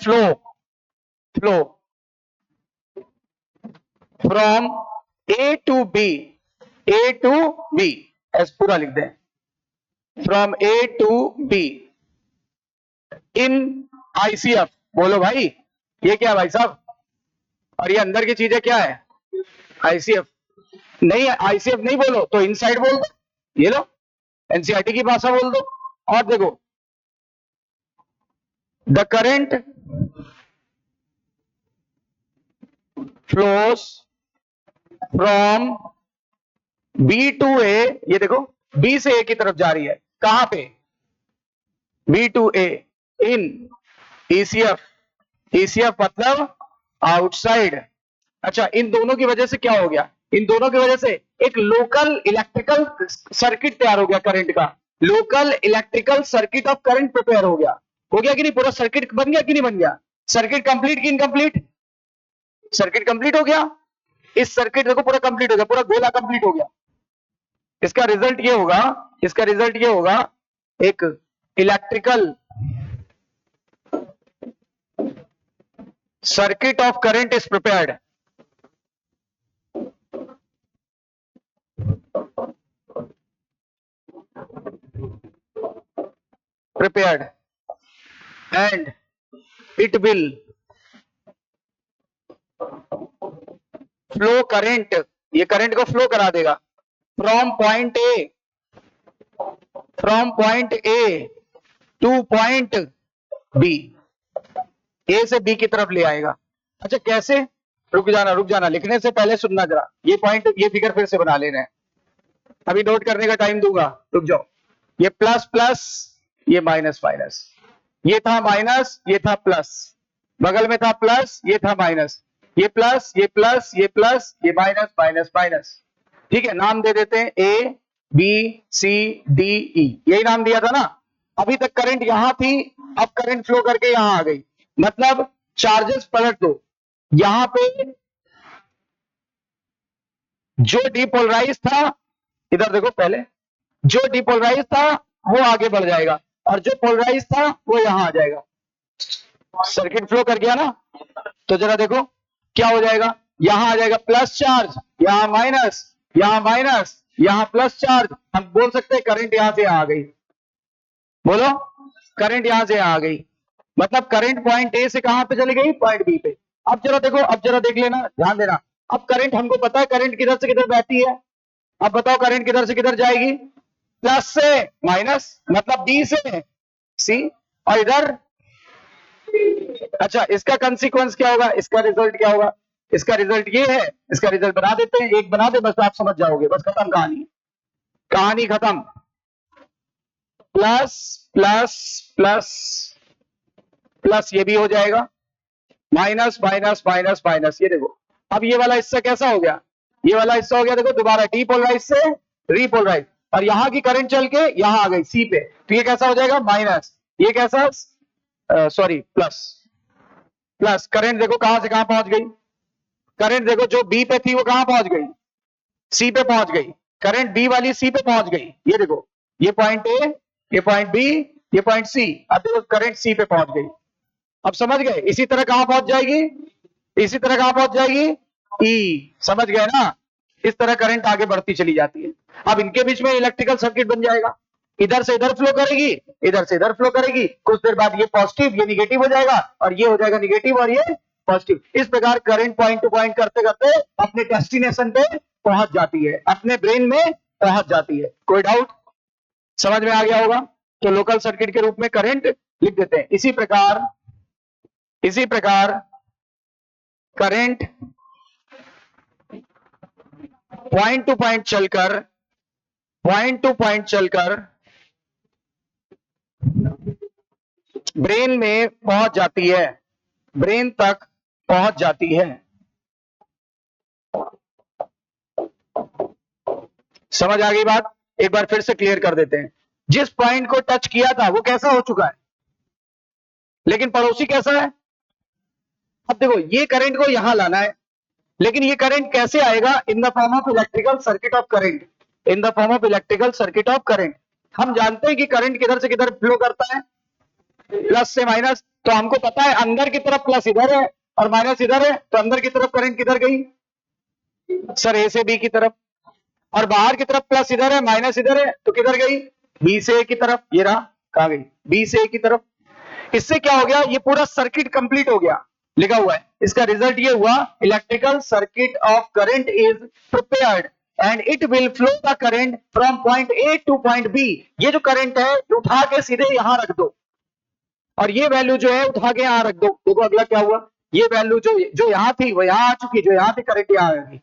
flow from A to B, ऐसे पूरा लिख दें, from A to B in ICF. बोलो भाई ये क्या है भाई साहब, और ये अंदर की चीजें क्या है, आईसीएफ। नहीं आईसीएफ नहीं बोलो तो इनसाइड बोल दो, ये लो एनसीईआरटी की भाषा बोल दो। और देखो the current flows from B to A, ये देखो बी से ए की तरफ जा रही है, कहां पे, B to A in ECF, ECF मतलब आउटसाइड। अच्छा इन दोनों की वजह से क्या हो गया, इन दोनों की वजह से एक लोकल इलेक्ट्रिकल सर्किट तैयार हो गया करंट का, local electrical circuit of current prepare हो गया कि नहीं, पूरा सर्किट बन गया कि नहीं बन गया, सर्किट कंप्लीट कि इनकम्प्लीट, सर्किट कंप्लीट हो गया। इस सर्किट देखो पूरा कंप्लीट हो गया, पूरा गोला कंप्लीट हो गया। इसका रिजल्ट ये होगा, इसका रिजल्ट ये होगा एक electrical circuit of current is prepared, and it will flow current, ये करंट को फ्लो करा देगा from point A to point B, A से बी की तरफ ले आएगा। अच्छा कैसे, रुक जाना लिखने से पहले सुनना जरा, ये पॉइंट ये फिगर फिर से बना लेना है, अभी नोट करने का टाइम दूंगा, रुक जाओ। ये प्लस प्लस, ये माइनस माइनस, ये था माइनस, ये था प्लस, बगल में था प्लस, ये था माइनस, ये प्लस, ये प्लस, ये प्लस, ये माइनस माइनस माइनस। ठीक है, नाम दे देते हैं A B C D E, यही नाम दिया था ना। अभी तक करंट यहां थी, अब करंट फ्लो करके यहां आ गई, मतलब चार्जेस पलट दो। यहां पे जो डिपोलराइज था, इधर देखो पहले, जो डिपोलराइज था वो आगे बढ़ जाएगा और जो पोलराइज था वो यहां आ जाएगा। सर्किट फ्लो कर गया ना, तो जरा देखो क्या हो जाएगा, यहां आ जाएगा प्लस चार्ज, यहां माइनस, यहां माइनस, यहां प्लस चार्ज। हम बोल सकते हैं करंट यहां से आ गई, बोलो करंट यहां से आ गई, मतलब करंट पॉइंट ए से कहां पे चली गई, पॉइंट बी पे। अब जरा देखो, अब जरा देख लेना, ध्यान देना। अब करंट हमको पता है करंट किधर से किधर बहती है, अब बताओ करंट किधर से किधर जाएगी, प्लस से माइनस, मतलब बी से सी, और इधर। अच्छा इसका कंसीक्वेंस क्या होगा, इसका रिजल्ट क्या होगा, इसका रिजल्ट ये है, इसका रिजल्ट बना देते हैं, एक बना दे बस, आप समझ जाओगे, बस खत्म कहानी, कहानी खत्म। प्लस प्लस प्लस प्लस, ये भी हो जाएगा, माइनस माइनस माइनस माइनस। ये देखो अब ये वाला हिस्सा कैसा हो गया, ये वाला हिस्सा हो गया देखो दोबारा डीपोलराइज से रीपोलराइज, और यहां की करंट चल के यहां आ गई सी पे, तो ये कैसा हो जाएगा माइनस, ये कैसा सॉरी प्लस, प्लस करंट देखो कहां से कहां पहुंच गई, करंट देखो जो बी पे थी वो कहां पहुंच गई, सी पे पहुंच गई, करंट बी वाली सी पे पहुंच गई। ये देखो ये पॉइंट ए, ये पॉइंट बी, ये पॉइंट सी, अब देखो करंट सी पे पहुंच गई। अब समझ गए, इसी तरह कहां पहुंच जाएगी, इसी तरह कहां पहुंच जाएगी, ई, समझ गए ना। इस तरह करंट आगे बढ़ती चली जाती है। अब इनके बीच में इलेक्ट्रिकल सर्किट बन जाएगा, इधर से इधर फ्लो करेगी, इधर से इधर फ्लो करेगी, कुछ देर बाद ये पॉजिटिव ये निगेटिव हो जाएगा, और ये हो जाएगा निगेटिव और ये पॉजिटिव। इस प्रकार करंट पॉइंट टू पॉइंट करते करते अपने डेस्टिनेशन पे पहुंच जाती है, अपने ब्रेन में पहुंच जाती है। कोई डाउट, समझ में आ गया होगा। तो लोकल सर्किट के रूप में करंट लिख देते हैं। इसी प्रकार करंट पॉइंट टू पॉइंट चलकर ब्रेन में पहुंच जाती है, ब्रेन तक पहुंच जाती है। समझ आ गई बात, एक बार फिर से क्लियर कर देते हैं। जिस पॉइंट को टच किया था वो कैसा हो चुका है, लेकिन पड़ोसी कैसा है। अब देखो ये करंट को यहां लाना है, लेकिन ये करंट कैसे आएगा, in the form of electrical circuit of current, in the form of electrical circuit of current. हम जानते हैं कि करंट किधर से किधर फ्लो करता है, प्लस से माइनस, तो हमको पता है अंदर की तरफ प्लस इधर है और माइनस इधर है, तो अंदर की तरफ करंट किधर गई सर, ए से बी की तरफ, और बाहर की तरफ प्लस इधर है माइनस इधर है, तो किधर गई बी से ए की तरफ, ये रहा, कहां गई बी से ए की तरफ। इससे क्या हो गया, ये पूरा सर्किट कंप्लीट हो गया, लिखा हुआ है, इसका रिजल्ट ये हुआ, electrical circuit of current is prepared and it will flow the current from point A to point B. ये जो करंट है उठा के सीधे यहां रख दो, और ये वैल्यू जो है उठा के यहां रख दो। देखो अगला क्या हुआ, ये वैल्यू जो जो यहां थी वो यहां आ चुकी, जो यहां थी करंट यहां आ गई।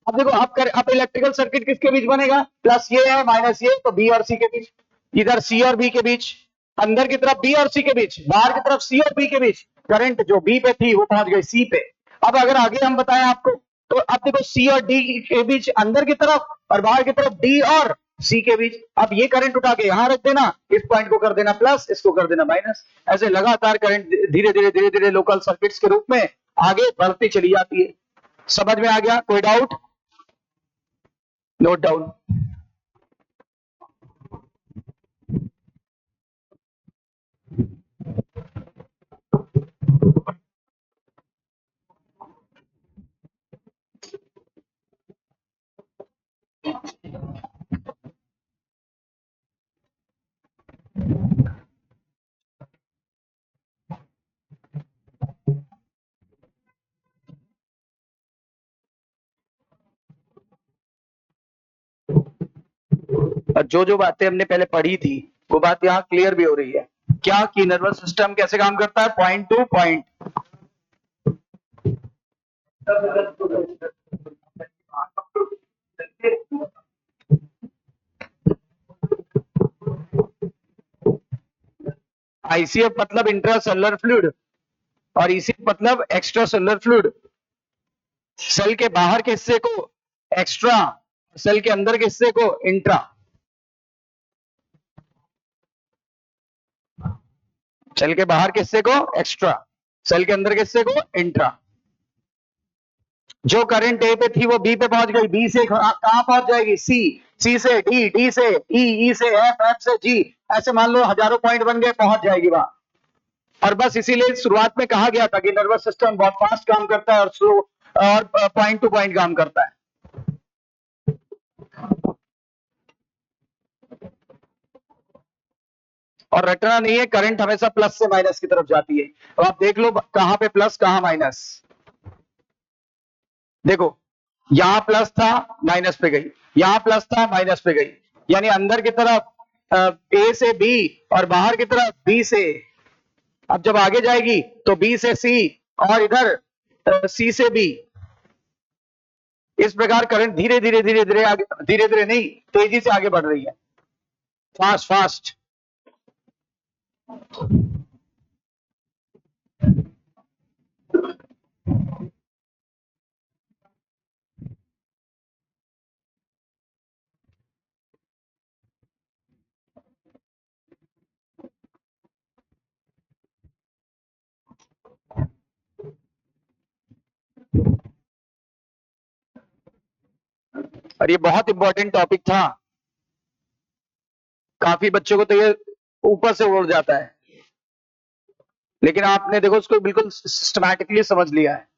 अब देखो अब इलेक्ट्रिकल सर्किट किसके बीच बनेगा, प्लस ये है माइनस ये, तो बी और सी के बीच, इधर सी और बी के बीच, अंदर की तरफ बी और सी के बीच, बाहर की तरफ सी और बी के बीच, करंट जो बी पे थी वो पहुंच गई सी पे। अब अगर आगे हम बताएं आपको, तो अब देखो सी और डी के बीच अंदर की तरफ, और बाहर की तरफ डी और सी के बीच, अब ये करंट उठा के यहां रख देना, इस पॉइंट को कर देना प्लस, इसको कर देना माइनस, ऐसे लगातार करंट धीरे धीरे लोकल सर्किट्स के रूप में आगे बढ़ती चली जाती है। समझ में आ गया, कोई डाउट? Note down. और जो जो बातें हमने पहले पढ़ी थी वो बात यहाँ क्लियर भी हो रही है, क्या कि नर्वस सिस्टम कैसे काम करता है, पॉइंट टू पॉइंट। आईसीएफ मतलब इंट्रा सेलुलर फ्लूइड, और ईसीएफ मतलब एक्स्ट्रा सेलुलर फ्लूइड। सेल के बाहर के हिस्से को एक्स्ट्रा, सेल के अंदर के हिस्से को इंट्रा। सेल के बाहर के हिस्से को एक्स्ट्रा, सेल के अंदर के हिस्से को इंट्रा। जो करंट ए पे थी वो बी पे पहुंच गई, बी से कहां पहुंच जाएगी, सी, सी से डी, डी से ई, ई से एफ, एफ से जी, ऐसे मान लो हजारों पॉइंट बन गए, पहुंच जाएगी वहां। और बस इसीलिए शुरुआत में कहा गया था कि नर्वस सिस्टम बहुत फास्ट काम करता है और स्लो और पॉइंट टू पॉइंट काम करता है। और रटना नहीं है, करंट हमेशा प्लस से माइनस की तरफ जाती है। अब आप देख लो कहां पे प्लस कहां माइनस, देखो यहां प्लस था माइनस पे गई, यहां प्लस था माइनस पे गई, यानी अंदर की तरफ ए से बी और बाहर की तरफ बी से। अब जब आगे जाएगी तो बी से सी और इधर सी से बी। इस प्रकार करंट धीरे धीरे धीरे धीरे आगे, धीरे धीरे नहीं तेजी से आगे बढ़ रही है, फास्ट फास्ट। और ये बहुत इंपॉर्टेंट टॉपिक था, काफी बच्चों को तो ये ऊपर से उड़ जाता है, लेकिन आपने देखो उसको बिल्कुल सिस्टमैटिकली समझ लिया है।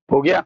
हो गया।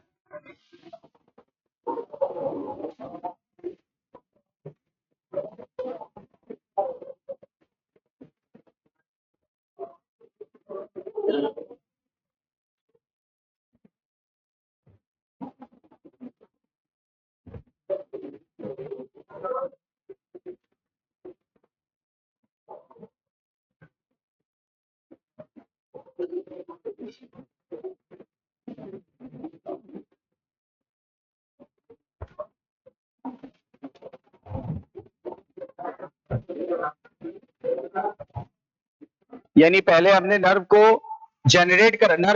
यानी पहले हमने नर्व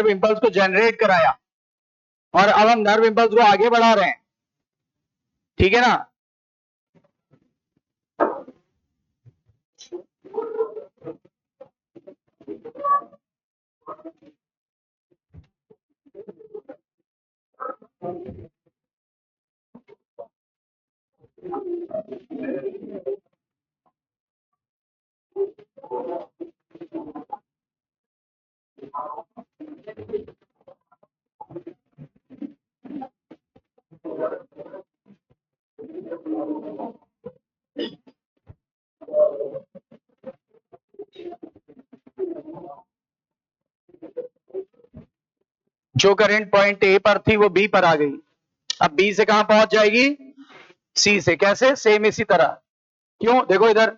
इम्पल्स को जनरेट कराया और अब हम नर्व इम्पल्स को आगे बढ़ा रहे हैं, ठीक है ना। जो करंट पॉइंट ए पर थी वो बी पर आ गई, अब बी से कहां पहुंच जाएगी, सी से। कैसे, सेम इसी तरह। क्यों, देखो इधर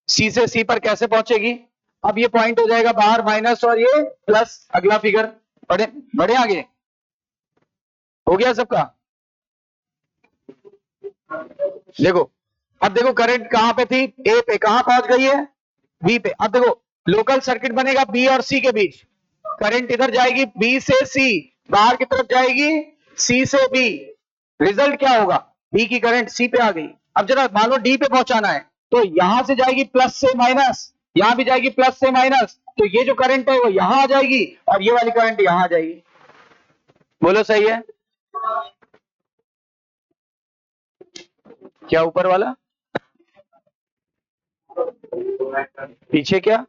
सी से सी पर कैसे पहुंचेगी, अब ये पॉइंट हो जाएगा बाहर माइनस और ये प्लस। अगला फिगर बढ़े बढ़े आगे, हो गया सबका। देखो अब देखो करंट कहां पे थी, ए पे, कहां पहुंच गई है, बी पे। अब देखो लोकल सर्किट बनेगा बी और सी के बीच, करंट इधर जाएगी बी से सी, बाहर की तरफ जाएगी सी से बी। रिजल्ट क्या होगा, बी की करंट सी पे आ गई। अब जरा मान लो डी पे पहुंचाना है, तो यहां से जाएगी प्लस से माइनस, यहां भी जाएगी प्लस से माइनस, तो ये जो करंट है वो यहां आ जाएगी और ये वाली करंट यहां आ जाएगी। बोलो सही है क्या, ऊपर वाला पीछे क्या,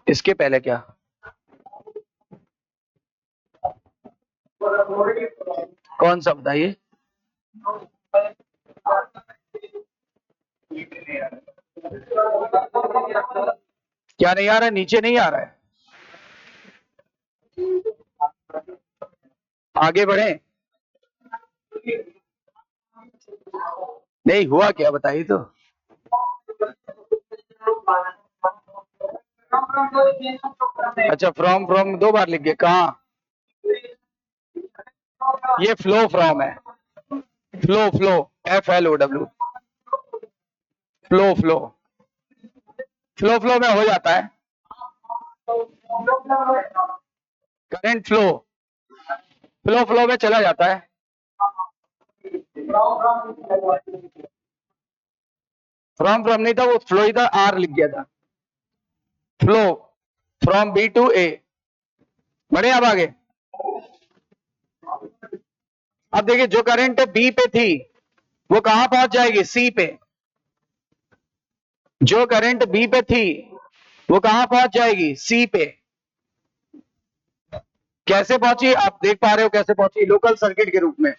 इसके पहले क्या, कौन सा बताइए। क्या नहीं आ रहा है, नीचे नहीं आ रहा है, आगे बढ़े। नहीं हुआ क्या बताइए तो। अच्छा, फ्रॉम फ्रॉम दो बार लिख गए, कहा, ये फ्लो फ्रॉम है, flow flow, FLOW, flow flow, flow flow में हो जाता है करंट फ्लो, फ्लो फ्लो में चला जाता है। फ्रॉम फ्रॉम नहीं था, वो फ्लो ही था, आर लिख गया था। फ्लो फ्रॉम बी टू ए। बढ़े अब आगे। अब देखिए जो करंट बी पे थी वो कहां पहुंच जाएगी, सी पे। जो करंट बी पे थी वो कहां पहुंच जाएगी, सी पे। कैसे पहुंची, आप देख पा रहे हो कैसे पहुंची, लोकल सर्किट के रूप में।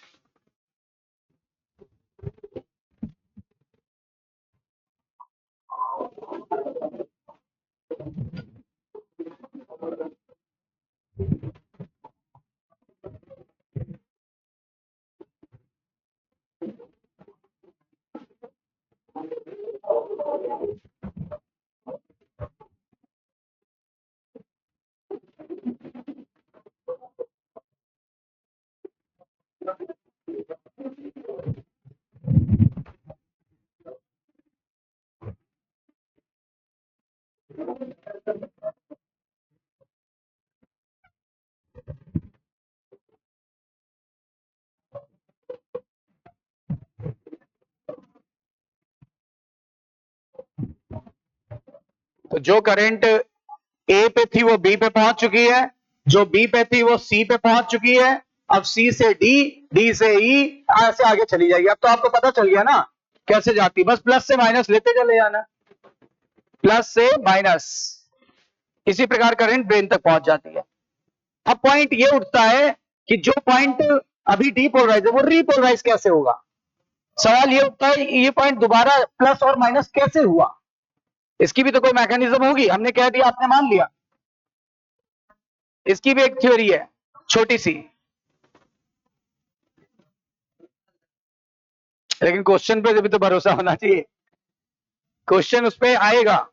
तो जो करंट ए पे थी वो बी पे पहुंच चुकी है, जो बी पे थी वो सी पे पहुंच चुकी है। अब सी से डी, डी से ई, ऐसे आगे चली जाएगी। अब तो आपको पता चल गया ना कैसे जाती, बस प्लस से माइनस लेते चले जाना, प्लस से माइनस। इसी प्रकार करंट ब्रेन तक पहुंच जाती है। अब पॉइंट ये उठता है कि जो पॉइंट अभी डीपोलराइज है वो रीपोलराइज कैसे होगा। सवाल ये उठता है ये पॉइंट दोबारा प्लस और माइनस कैसे हुआ, इसकी भी तो कोई मैकेनिज्म होगी। हमने कह दिया, आपने मान लिया, इसकी भी एक थ्योरी है छोटी सी, लेकिन क्वेश्चन पे भी तो भरोसा होना चाहिए, क्वेश्चन उस पे आएगा।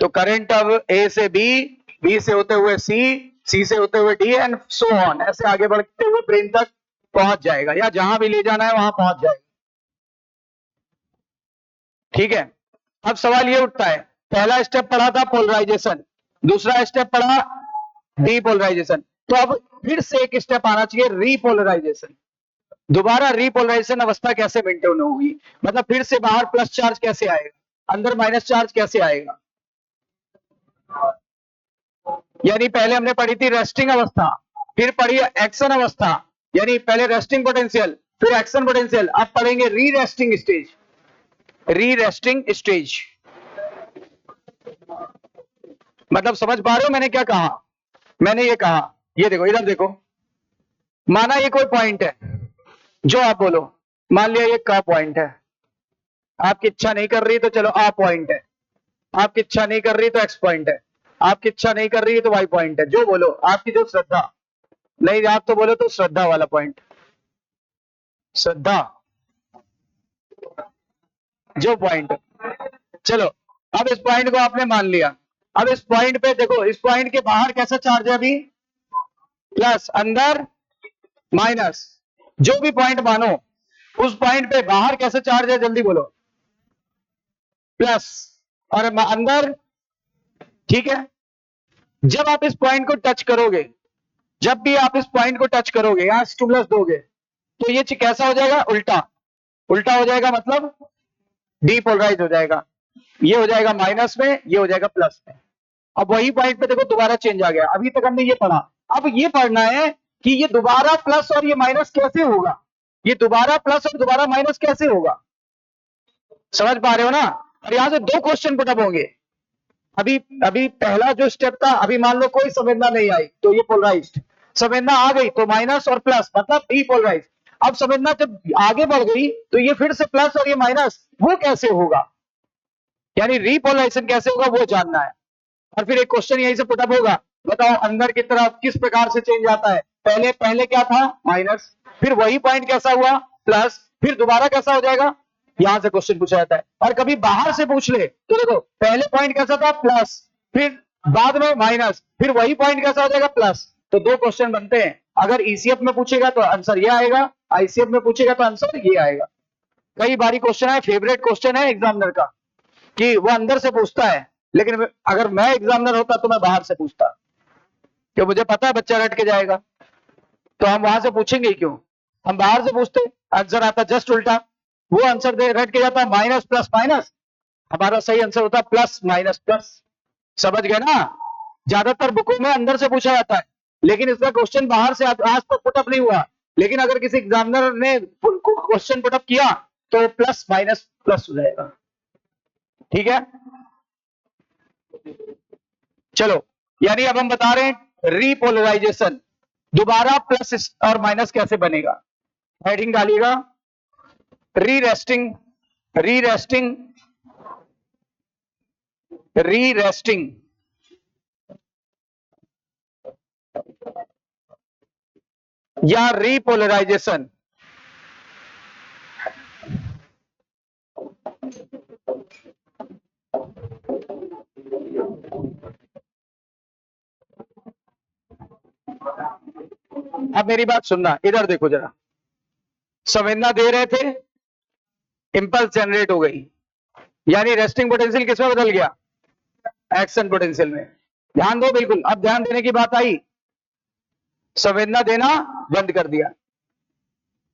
तो करंट अब ए से बी, बी से होते हुए सी, सी से होते हुए डी एंड सो ऑन, ऐसे आगे बढ़ते हुए ब्रेन तक पहुंच जाएगा, या जहां भी ले जाना है वहां पहुंच जाएगा। ठीक है, अब सवाल ये उठता है, पहला स्टेप पढ़ा था पोलराइजेशन, दूसरा स्टेप पढ़ा डीपोलराइजेशन, तो अब फिर से एक स्टेप आना चाहिए रीपोलराइजेशन। दोबारा रीपोलराइजेशन अवस्था कैसे मेंटेन होगी, मतलब फिर से बाहर प्लस चार्ज कैसे आएगा, अंदर माइनस चार्ज कैसे आएगा। यानी पहले हमने पढ़ी थी रेस्टिंग अवस्था, फिर पढ़ी एक्शन अवस्था, यानी पहले रेस्टिंग पोटेंशियल फिर एक्शन पोटेंशियल, अब पढ़ेंगे री रेस्टिंग स्टेज, री रेस्टिंग स्टेज। मतलब समझ पा रहे हो मैंने क्या कहा, मैंने ये कहा, ये देखो इधर देखो, माना ये कोई पॉइंट है, जो आप बोलो, मान लिया ये का पॉइंट है, आपकी इच्छा नहीं कर रही तो चलो आ पॉइंट है, आपकी इच्छा नहीं कर रही तो एक्स पॉइंट है, आपकी इच्छा नहीं कर रही तो वाई पॉइंट है, जो बोलो, आपकी जो श्रद्धा, नहीं आप तो बोलो तो श्रद्धा वाला पॉइंट, श्रद्धा जो पॉइंट। चलो अब इस पॉइंट को आपने मान लिया, अब इस पॉइंट पे देखो, इस पॉइंट के बाहर कैसा चार्ज है अभी, प्लस, अंदर माइनस, जो भी पॉइंट मानो उस पॉइंट पे बाहर कैसा चार्ज है, जल्दी बोलो, प्लस, और अंदर, ठीक है। जब आप इस पॉइंट को टच करोगे, जब भी आप इस पॉइंट को टच करोगे, यहां स्टिमुलस दोगे, तो ये कैसा हो जाएगा, उल्टा, उल्टा हो जाएगा, मतलब डीपोलराइज हो जाएगा, ये हो जाएगा माइनस में, ये हो जाएगा प्लस में। अब वही पॉइंट पे देखो दोबारा चेंज आ गया, अभी तक हमने ये पढ़ा, अब ये पढ़ना है कि ये दोबारा प्लस और ये माइनस कैसे होगा, ये दोबारा प्लस और दोबारा माइनस कैसे होगा, समझ पा रहे हो ना। और यहां से दो क्वेश्चन पुटअप होंगे, अभी अभी पहला जो स्टेप था, अभी मान लो कोई संवेदना नहीं आई तो ये पोलराइज्ड, संवेदना आ गई तो माइनस और प्लस, मतलब डीपोलराइज। अब संवेदना जब आगे बढ़ गई तो ये फिर से प्लस और ये माइनस, वो कैसे होगा, यानी रीपोलराइजेशन कैसे होगा वो जानना है। और फिर एक क्वेश्चन यहीं से पुटअप होगा, बताओ अंदर की तरफ किस प्रकार से चेंज आता है, पहले पहले क्या था, माइनस, फिर वही पॉइंट कैसा हुआ, प्लस, फिर दोबारा कैसा हो जाएगा, यहां से क्वेश्चन पूछा जाता है। और कभी बाहर से पूछ ले तो देखो पहले पॉइंट कैसा था, प्लस, फिर बाद में माइनस, फिर वही पॉइंट कैसा हो जाएगा, प्लस, तो दो क्वेश्चन बनते हैं। अगर ईसीएफ में पूछेगा तो आंसर ये आएगा, आईसीएफ में पूछेगा तो आंसर ये आएगा। कई बारी क्वेश्चन है, फेवरेट क्वेश्चन है एग्जामिनर का, कि वो अंदर से पूछता है, लेकिन अगर मैं एग्जामिनर होता तो मैं बाहर से पूछता, क्यों, मुझे पता है बच्चा रट के जाएगा, तो हम वहां से पूछेंगे क्यों, हम बाहर से पूछते, आंसर आता जस्ट उल्टा, वो आंसर दे रट के जाता माइनस प्लस माइनस, हमारा सही आंसर होता प्लस माइनस प्लस। समझ गए ना, ज्यादातर बुकों में अंदर से पूछा जाता है, लेकिन इसका क्वेश्चन बाहर से आज तक पुटअप नहीं हुआ, लेकिन अगर किसी एग्जामिनर ने क्वेश्चन पुटअप किया तो प्लस माइनस प्लस हो जाएगा, ठीक है। चलो, यानी अब हम बता रहे हैं रीपोलराइजेशन, दोबारा प्लस और माइनस कैसे बनेगा, हेडिंग डालिएगा, री रेस्टिंग, री रेस्टिंग, री रेस्टिंग, या रीपोलराइजेशन। अब मेरी बात सुनना, इधर देखो जरा, संवेदना दे रहे थे, इंपल्स जनरेट हो गई, यानी रेस्टिंग पोटेंशियल किसमें बदल गया, एक्शन पोटेंशियल में। ध्यान दो बिल्कुल, अब ध्यान देने की बात आई, संवेदना देना बंद कर दिया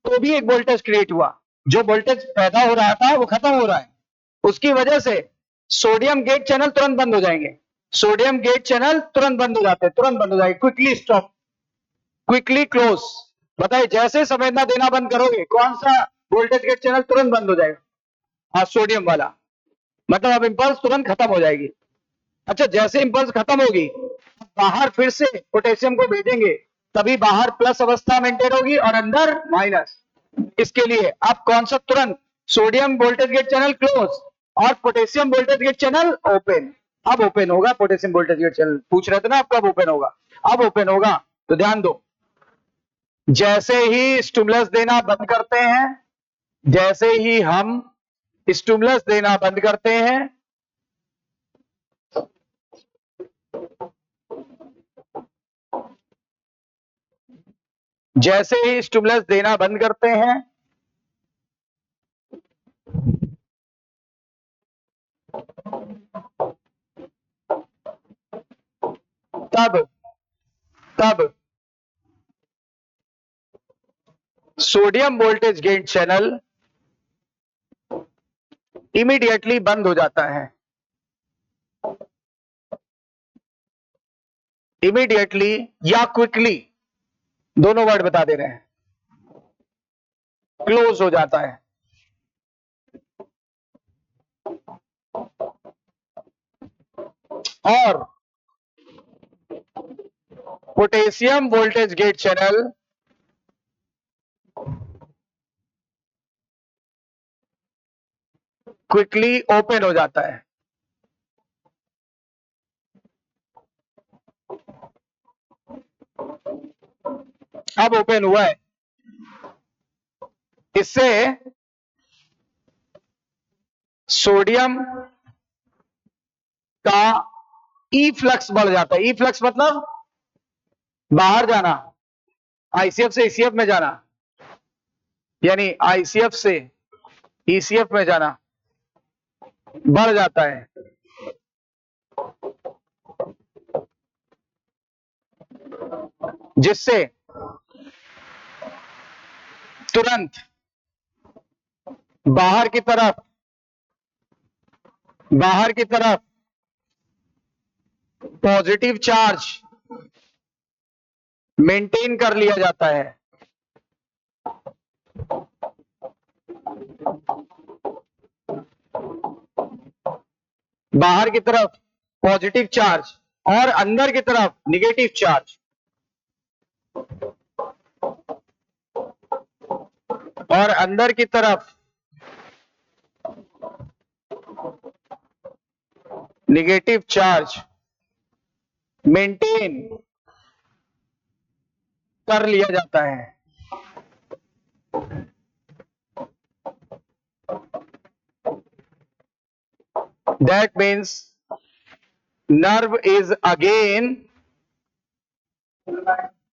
तो भी एक वोल्टेज क्रिएट हुआ, जो वोल्टेज पैदा हो रहा था वो खत्म हो रहा है, उसकी वजह से सोडियम गेट चैनल तुरंत बंद हो जाएंगे, सोडियम गेट चैनल तुरंत बंद हो जाते हैं, तुरंत बंद हो जाएंगे, क्विकली स्टॉप, क्विकली क्लोज। बताइए जैसे संवेदना देना बंद करोगे कौन सा वोल्टेज गेट चैनल तुरंत बंद हो जाएगा, हाँ सोडियम वाला, मतलब अब इंपल्स तुरंत खत्म हो जाएगी। अच्छा, जैसे इंपल्स खत्म होगी बाहर फिर से पोटेशियम को भेजेंगे, तभी बाहर प्लस अवस्था मेंटेन होगी और अंदर माइनस। इसके लिए आप कौन सा तुरंत, sodium voltage gate channel close और potassium voltage gate channel open, अब ओपन होगा पोटेशियम वोल्टेज गेट चैनल, पूछ रहे थे ना आप कब ओपन होगा, अब ओपन होगा। तो ध्यान दो, जैसे ही स्टिमुलस देना बंद करते हैं, जैसे ही हम स्टिमुलस देना बंद करते हैं, जैसे ही स्टिमुलस देना बंद करते हैं, तब sodium voltage gate channel immediately बंद हो जाता है। इमीडिएटली या क्विकली, दोनों वर्ड बता दे रहे हैं, क्लोज हो जाता है। और potassium voltage gate channel quickly open हो जाता है। अब ओपन हुआ है। इससे सोडियम का ई फ्लक्स बढ़ जाता है। ई फ्लक्स मतलब बाहर जाना, आईसीएफ से ईसीएफ में जाना, यानी आईसीएफ से ईसीएफ में जाना बढ़ जाता है। जिससे तुरंत बाहर की तरफ पॉजिटिव चार्ज मेंटेन कर लिया जाता है। बाहर की तरफ पॉजिटिव चार्ज और अंदर की तरफ निगेटिव चार्ज, और अंदर की तरफ निगेटिव चार्ज मेंटेन कर लिया जाता है। That means nerve is again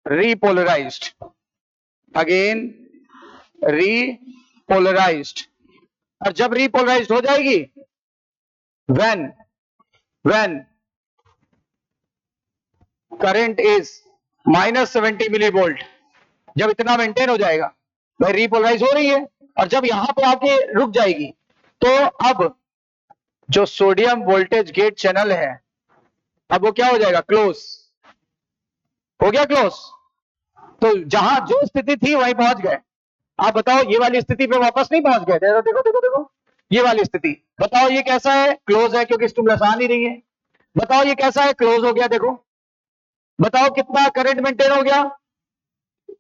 repolarized. Again repolarized. और जब repolarized हो जाएगी, when current is -70 मिलीवोल्ट, जब इतना मेंटेन हो जाएगा, भाई रिपोलराइज हो रही है, और जब यहां पे आके रुक जाएगी, तो अब जो सोडियम वोल्टेज गेट चैनल है, अब वो क्या हो जाएगा, क्लोज हो गया। क्लोज तो जहां जो स्थिति थी वहीं पहुंच गए। आप बताओ, ये वाली स्थिति पे वापस नहीं पहुंच गए। देखो देखो देखो देखो, ये वाली स्थिति बताओ, ये कैसा है, क्लोज है, क्योंकि स्टिमुलस आ नहीं रही है। बताओ ये कैसा है, क्लोज हो गया। देखो बताओ कितना करंट मेंटेन हो गया,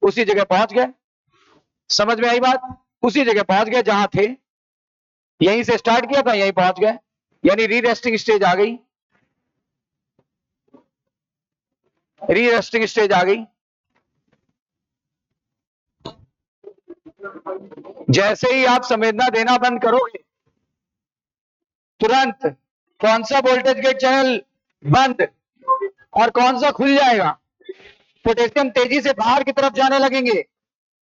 उसी जगह पहुंच गए। समझ में आई बात, उसी जगह पहुंच गए जहां थे, यहीं से स्टार्ट किया था, यहीं पहुंच गए, यानी री रेस्टिंग स्टेज आ गई। री रेस्टिंग स्टेज आ गई। जैसे ही आप संवेदना देना बंद करोगे, तुरंत कौन सा वोल्टेज गेट चैनल बंद और कौन सा खुल जाएगा, पोटेशियम तेजी से बाहर की तरफ जाने लगेंगे,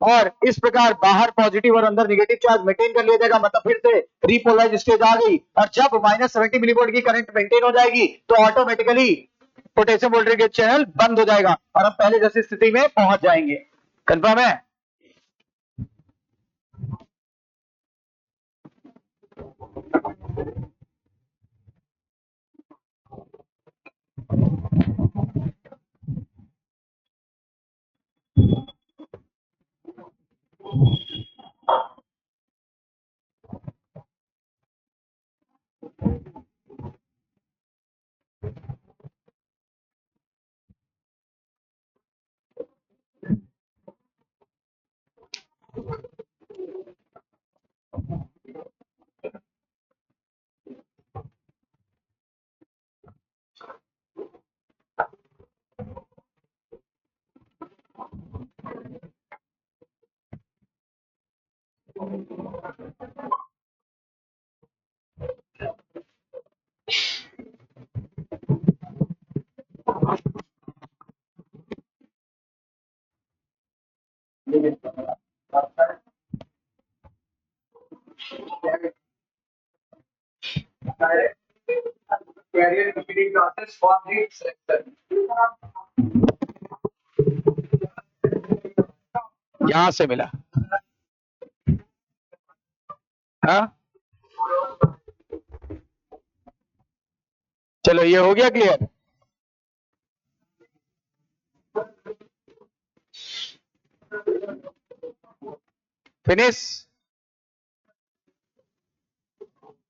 और इस प्रकार बाहर पॉजिटिव और अंदर नेगेटिव चार्ज मेंटेन कर लिया जाएगा। मतलब फिर से रीपोलराइज स्टेज आ गई, और जब -70 मिलीवोल्ट की करंट मेंटेन हो जाएगी, तो automatically potassium voltage gate channel बंद हो जाएगा और हम पहले जैसी स्थिति में पहुंच जाएंगे। कंफर्म है? Career engineering classes for NEET selection. यहां से मिला। हाँ चलो ये हो गया क्लियर। फिनिश।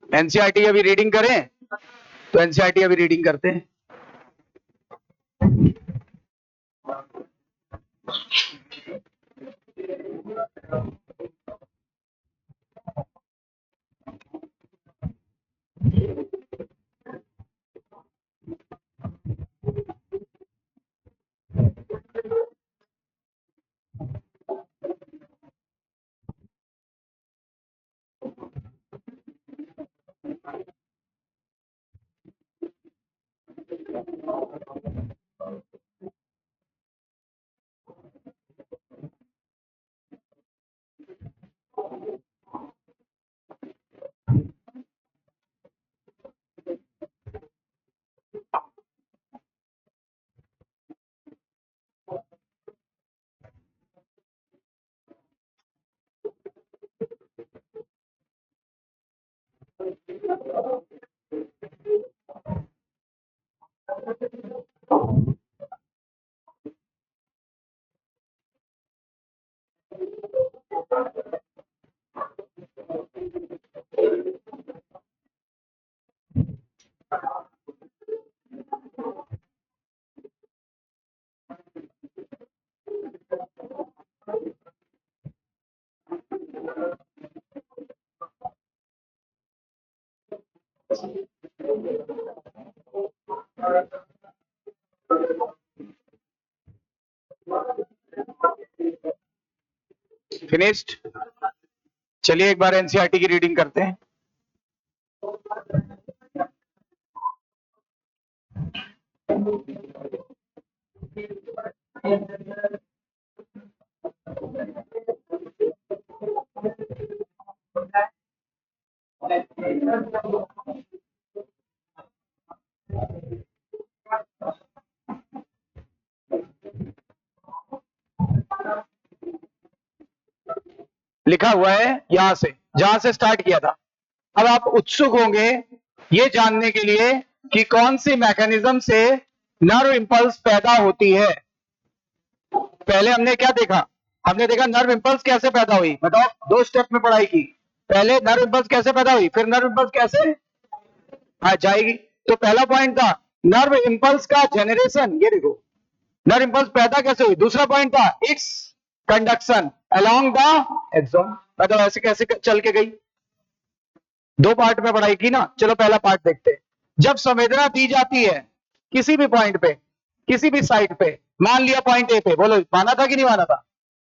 एनसीईआरटी अभी रीडिंग करें तो एनसीईआरटी अभी रीडिंग करते हैं। फिनिश्ड। चलिए एक बार एनसीईआरटी की रीडिंग करते हैं। लिखा हुआ है यहां से, जहां से स्टार्ट किया था। अब आप उत्सुक होंगे ये जानने के लिए कि कौन सी मैकेनिज्म से नर्व इंपल्स पैदा होती है। पहले हमने क्या देखा? हमने देखा नर्व इंपल्स कैसे पैदा हुई। बताओ, 2 स्टेप में पढ़ाई की। पहले नर्व इंपल्स कैसे पैदा हुई, फिर नर्व इंपल्स कैसे आ जाएगी। तो पहला पॉइंट था नर्व इंपल्स का जनरेशन, ये देखो नर्व इंपल्स पैदा कैसे हुई। दूसरा पॉइंट था it's conduction along the axon, मतलब ऐसे कैसे चल के गई। 2 पार्ट में पढ़ाई की ना। चलो पहला पार्ट देखते हैं। जब संवेदना दी जाती है किसी भी पॉइंट पे, किसी भी साइट पे, मान लिया पॉइंट ए पे, बोलो माना था कि नहीं माना था?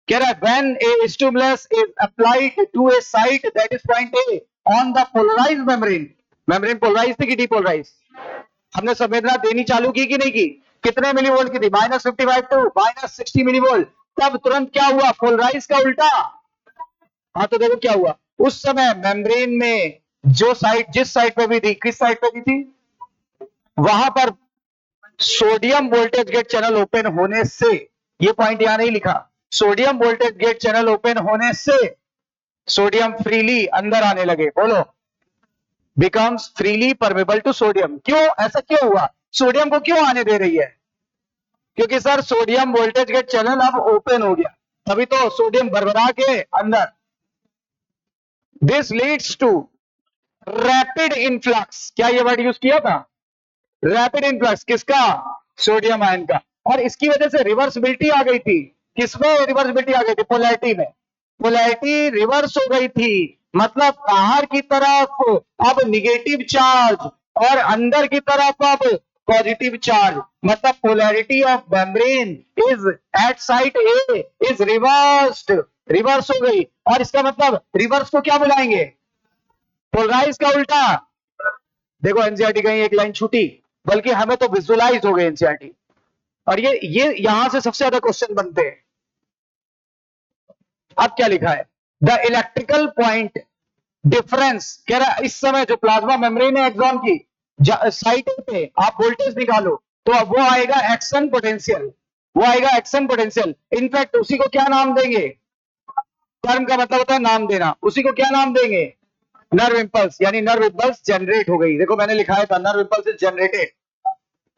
कह रहा है when a stimulus is applied to a site that is point A on the polarized membrane, membrane polarized थी कि depolarized? हमने संवेदना देनी चालू की कि नहीं की? कितने मिलीवोल्ट की थी? -55 टू -60 मिलीवोल्ट। तब तुरंत क्या हुआ? पोलराइज का उल्टा। हाँ तो देखो क्या हुआ उस समय मेम्ब्रेन में जो साइट, जिस साइट पे भी थी, किस साइट पे भी थी, वहां पर sodium voltage gate channel open होने से, ये पॉइंट यहां नहीं लिखा, sodium voltage gate channel open होने से सोडियम फ्रीली अंदर आने लगे। बोलो, becomes freely permeable to sodium. क्यों ऐसा क्यों हुआ? सोडियम को क्यों आने दे रही है? क्योंकि sir sodium voltage gate channel अब ओपन हो गया, तभी तो सोडियम भरभरा के अंदर। This leads to rapid influx. क्या ये वर्ड यूज किया था? रैपिड इनफ्लक्स किसका? सोडियम आयन का। और इसकी वजह से रिवर्सिबिलिटी आ गई थी। किसमें रिवर्सिबिलिटी आ गई थी? पोलैरिटी में। पोलैरिटी रिवर्स हो गई थी, मतलब बाहर की तरफ अब निगेटिव चार्ज और अंदर की तरफ अब पॉजिटिव चार्ज, मतलब polarity of membrane is at site A is reversed, reverse हो गई। और इसका मतलब रिवर्स को क्या बुलाएंगे? पोलराइज का उल्टा। देखो एनसीईआरटी कहीं एक लाइन छूटी, बल्कि हमें तो विजुअलाइज हो गए एनसीईआरटी। और ये यहां से सबसे ज्यादा क्वेश्चन बनते हैं। अब क्या लिखा है? द इलेक्ट्रिकल पॉइंट डिफरेंस, कह रहा है इस समय जो प्लाज्मा मेम्ब्रेन है एक्सॉन की, साइट पे आप वोल्टेज निकालो तो अब वो आएगा एक्शन पोटेंशियल, वो आएगा एक्शन पोटेंशियल। इनफैक्ट उसी को क्या नाम देंगे, टर्म का मतलब होता है नाम देना, उसी को क्या नाम देंगे, नर्व इंपल्स, यानी नर्व इंपल्स जनरेट हो गई। देखो मैंने लिखाया था नर्व इंपल्स इज जनरेटेड,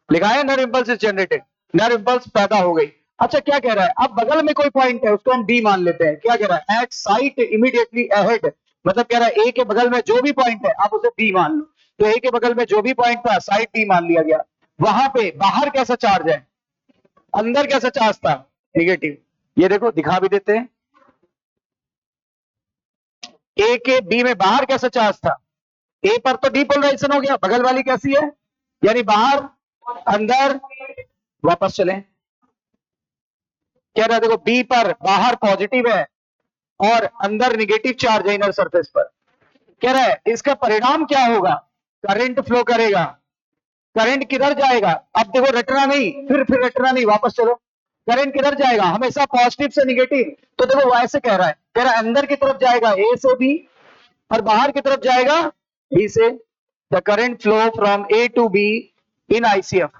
लिखा है nerve impulse is generated, nerve impulse पैदा हो गई। अच्छा क्या कह रहा है, अब बगल में कोई पॉइंट है उसको हम डी मान लेते हैं। क्या कह रहा है, एट साइट इमीडिएटली अहेड, मतलब कह रहा है ए के बगल में जो भी पॉइंट है आप उसे बी मान लो। तो ए के बगल में जो भी पॉइंट था साइट डी मान लिया गया। वहां पे बाहर कैसा चार्ज है, अंदर कैसा चार्ज था, नेगेटिव। ये देखो दिखा भी देते हैं, ए के बी में बाहर कैसा चार्ज था, ए पर तो डीपोलराइजेशन हो गया, बगल वाली कैसी है, यानी बाहर अंदर। वापस चलें, कह रहा है देखो बी पर बाहर पॉजिटिव है और अंदर निगेटिव चार्ज है इनर सरफेस पर। कह रहा है इसका परिणाम क्या होगा, करंट फ्लो करेगा, करंट किधर जाएगा, अब देखो रटना नहीं, फिर रटना नहीं, वापस चलो, करंट किधर जाएगा, हमेशा पॉजिटिव से निगेटिव। तो देखो वो ऐसे कह रहा है अंदर की तरफ जाएगा ए से बी और बाहर की तरफ जाएगा बी से। The current flow from A to B in ICF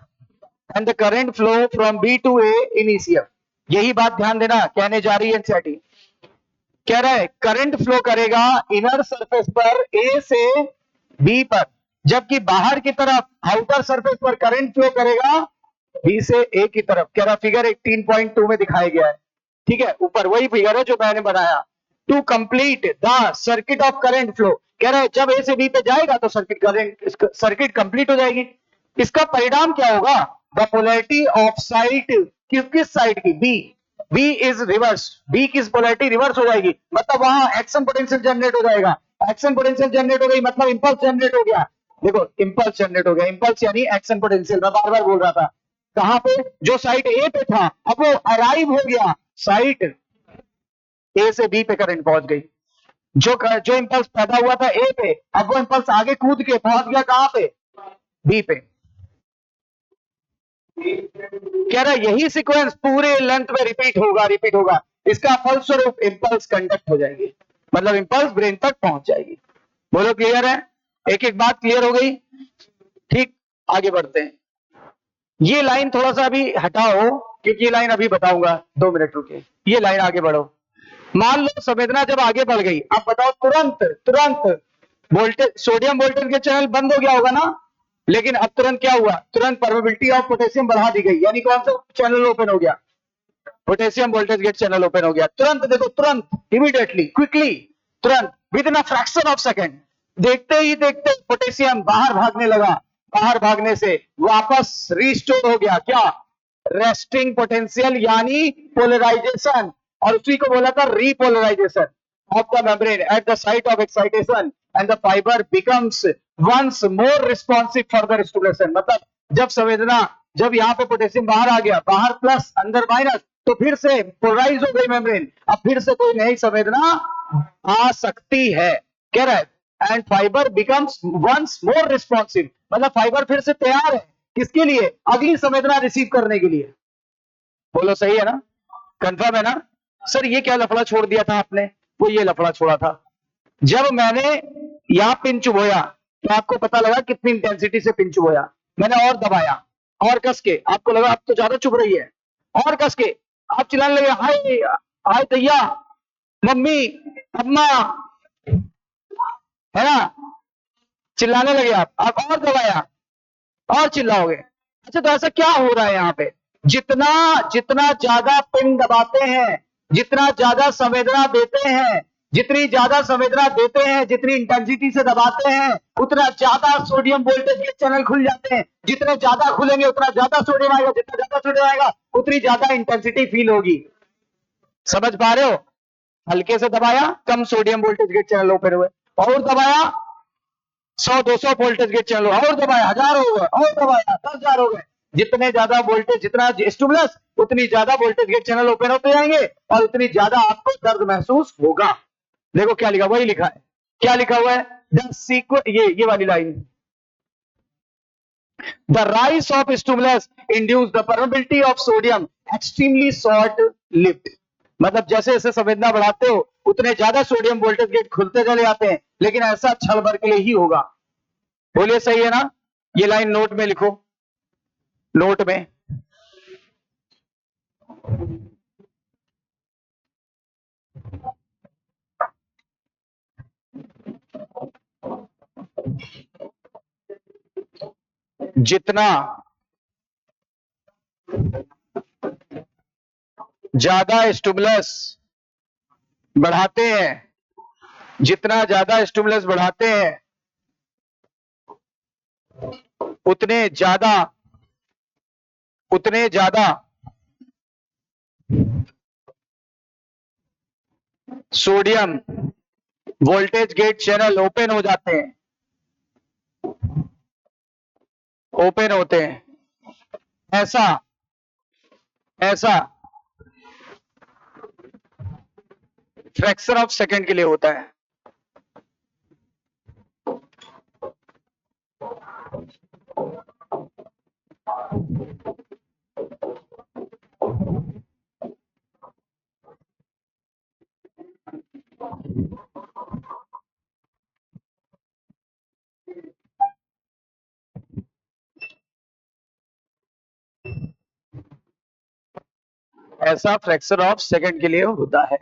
and the current flow from B to A in ECF. यही बात ध्यान देना, कहने जा रही है एनसीईआरटी। कह रहा है करंट फ्लो करेगा इनर सरफेस पर ए से बी पर, जबकि बाहर की तरफ आउटर सरफेस पर करंट फ्लो करेगा बी से ए की तरफ। कह रहा फिगर 18.2 में दिखाया गया है, ठीक है, ऊपर वही फिगर है जो मैंने बनाया। To complete the circuit of current flow, कह रहा है जब ए से बी पे जाएगा तो सर्किट कंप्लीट हो जाएगी। इसका परिणाम क्या होगा, द पोलैरिटी ऑफ साइड, किस साइड की, B, B is reverse, B की पोलैरिटी रिवर्स हो जाएगी, मतलब वहां एक्शन पोटेंशियल जनरेट हो जाएगा। एक्शन पोटेंशियल जनरेट हो गई मतलब इंपल्स जनरेट हो गया। देखो इंपल्स जनरेट हो गया, इंपल्स यानी एक्शन पोटेंशियल, मैं बार बार बोल रहा था। कहां पे, जो साइट ए पे था अब वो अराइव हो गया साइट ए से बी पे, करंट पहुंच गई। जो इंपल्स पैदा हुआ था ए पे, अब वो इंपल्स आगे कूद के पहुंच गया कहां पे, बी पे। कह रहा यही सीक्वेंस पूरे लेंथ में रिपीट होगा, इसका फलस्वरूप इंपल्स कंडक्ट हो जाएगी, मतलब इंपल्स ब्रेन तक पहुंच जाएगी। बोलो क्लियर है, एक एक बात क्लियर हो गई, ठीक। आगे बढ़ते हैं, ये लाइन थोड़ा सा अभी हटाओ क्योंकि ये लाइन अभी बताऊंगा, 2 मिनट रुके, ये लाइन आगे बढ़ो। मान लो संवेदना जब आगे बढ़ गई, अब बताओ तुरंत वोल्टेज, सोडियम वोल्टेज के चैनल बंद हो गया होगा ना, लेकिन अब तुरंत क्या हुआ, तुरंत परमेबिलिटी ऑफ पोटेशियम बढ़ा दी गई, यानी कौन सा चैनल ओपन हो गया, potassium voltage gate channel open हो गया। तुरंत देखो, तुरंत, इमीडिएटली, क्विकली, तुरंत, within a fraction of second, देखते ही देखते पोटेशियम बाहर भागने लगा, बाहर भागने से वापस रिस्टोर हो गया क्या, रेस्टिंग पोटेंशियल यानी पोलराइजेशन, और उसी को बोला था repolarisation of the membrane at the site of excitation and the fiber becomes once more responsive for the stimulation। मतलब जब संवेदना, जब यहाँ पे पोटेशियम बाहर आ गया, बाहर प्लस अंदर माइनस, तो फिर से पोलराइज हो गई मेम्ब्रेन, अब फिर से कोई नई संवेदना आ सकती है। कह रहा है and fibre becomes once more responsive, मतलब फाइबर फिर से तैयार है किसके लिए, अगली संवेदना रिसीव करने के लिए। बोलो सही है ना, कंफर्म है ना। सर ये क्या लफड़ा छोड़ दिया था आपने, वो ये लफड़ा छोड़ा था, जब मैंने यहां पिन चुभोया तो आपको पता लगा कितनी इंटेंसिटी से पिन चुभोया, मैंने और दबाया और कस के, आपको लगा अब तो ज्यादा चुभ रही है, और कस के आप चिल्लाने लगे, हाय हाय दैया, मम्मी, अम्मा, है ना, चिल्लाने लगे आप और दबाया और चिल्लाओगे। अच्छा तो ऐसा क्या हो रहा है यहाँ पे, जितना ज्यादा पिन दबाते हैं, जितना ज्यादा संवेदना देते हैं, जितनी ज्यादा संवेदना देते हैं, जितनी इंटेंसिटी से दबाते हैं, उतना ज्यादा सोडियम वोल्टेज के चैनल खुल जाते हैं, जितने ज्यादा खुलेंगे उतना ज्यादा सोडियम आएगा, जितना ज्यादा सोडियम आएगा उतनी ज्यादा इंटेंसिटी फील होगी। समझ पा रहे हो, हल्के से दबाया कम सोडियम वोल्टेज के चैनल ओपन हुए, और दबाया 100-200 वोल्टेज के चैनल, और दबाया 1000 हो गए, और दबाया 10,000 हो गए, जितने ज्यादा वोल्टेज, जितना स्टिमुलस उतनी ज्यादा वोल्टेज के चैनल ओपन होते जाएंगे और उतनी ज्यादा आपको दर्द महसूस होगा। देखो क्या लिखा, वही लिखा है, क्या लिखा हुआ है, द सीक्वेंस, ये वाली line, the rise of stimulus induce the permeability of sodium extremely short lived, मतलब जैसे जैसे संवेदना बढ़ाते हो उतने ज्यादा सोडियम वोल्टेज गेट खुलते चले जाते हैं, लेकिन ऐसा क्षण भर के लिए ही होगा। बोलिए सही है ना, ये लाइन नोट में लिखो, नोट में। जितना ज्यादा स्टिमुलस बढ़ाते हैं, जितना ज्यादा स्टिमुलस बढ़ाते हैं, उतने ज्यादा sodium voltage gate channel open हो जाते हैं, ओपन होते हैं। ऐसा फ्रैक्शन ऑफ सेकंड के लिए होता है। ऐसा फ्रैक्शन ऑफ सेकंड के लिए होता है।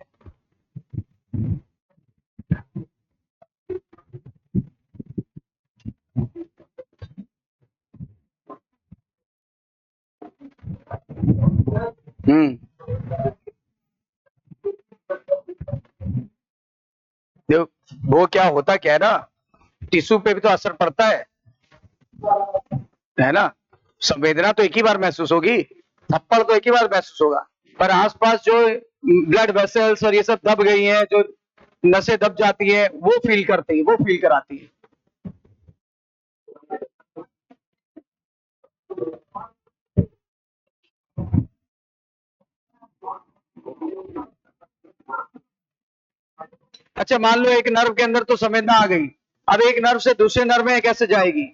वो क्या होता क्या है ना, टिश्यू पे भी तो असर पड़ता है ना। संवेदना तो एक ही बार महसूस होगी, थप्पड़ तो एक ही बार महसूस होगा, पर आसपास जो ब्लड वेसल्स और ये सब दब गई हैं, जो नसें दब जाती हैं, वो फील करती है, वो फील कराती है। अच्छा, मान लो एक नर्व के अंदर तो संवेदना आ गई, अब एक नर्व से दूसरे नर्व में कैसे जाएगी?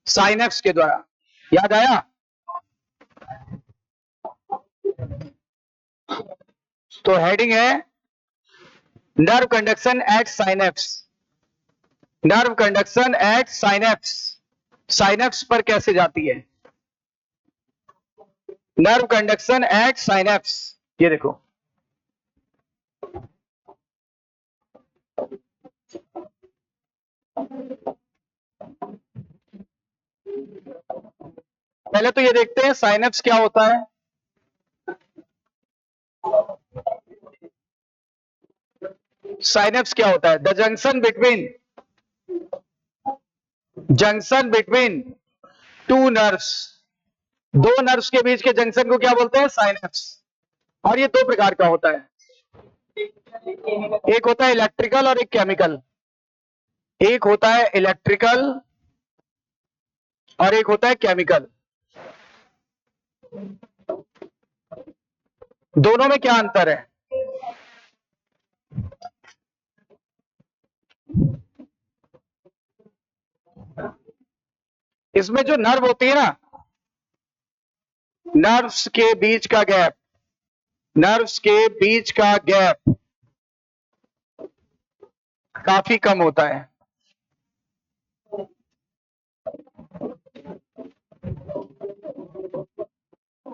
साइनेप्स के द्वारा। याद आया? तो हेडिंग है nerve conduction at synapse. Nerve conduction at synapse, synapse पर कैसे जाती है? नर्व कंडक्शन एट साइनेप्स, ये देखो। पहले तो ये देखते हैं साइनेप्स क्या होता है। साइनेप्स क्या होता है? The junction between two nerves, दो नर्व्स के बीच के जंक्शन को क्या बोलते हैं? साइनेप्स। और ये दो प्रकार का होता है, एक होता है इलेक्ट्रिकल और एक केमिकल। एक होता है इलेक्ट्रिकल और एक होता है केमिकल। दोनों में क्या अंतर है? इसमें जो नर्व होती है ना, नर्व्स के बीच का गैप, नर्व्स के बीच का गैप काफी कम होता है।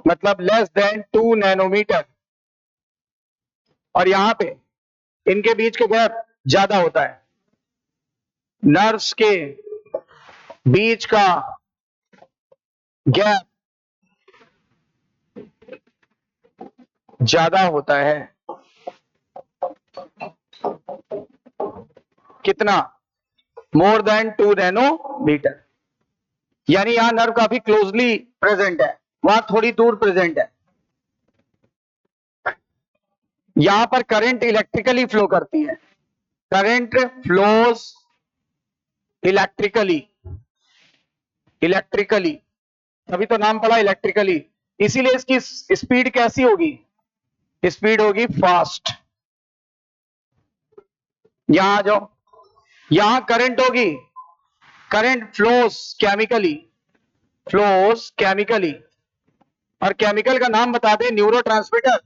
मतलब लेस देन 2 नैनोमीटर। और यहां पे इनके बीच का गैप ज्यादा होता है। नर्व्स के बीच का गैप ज्यादा होता है। कितना? More than 2 nanometre. यानी यहां नर्व काफी क्लोजली प्रेजेंट है, वहां थोड़ी दूर प्रेजेंट है। यहां पर करंट इलेक्ट्रिकली फ्लो करती है, करंट फ्लोज इलेक्ट्रिकली, इलेक्ट्रिकली, तभी तो नाम पड़ा इलेक्ट्रिकली। इसीलिए इसकी स्पीड कैसी होगी? स्पीड होगी फास्ट। यहां आ जाओ, यहां करंट होगी, current flows chemically, flows chemically. और केमिकल का नाम बता दें, न्यूरोट्रांसमीटर,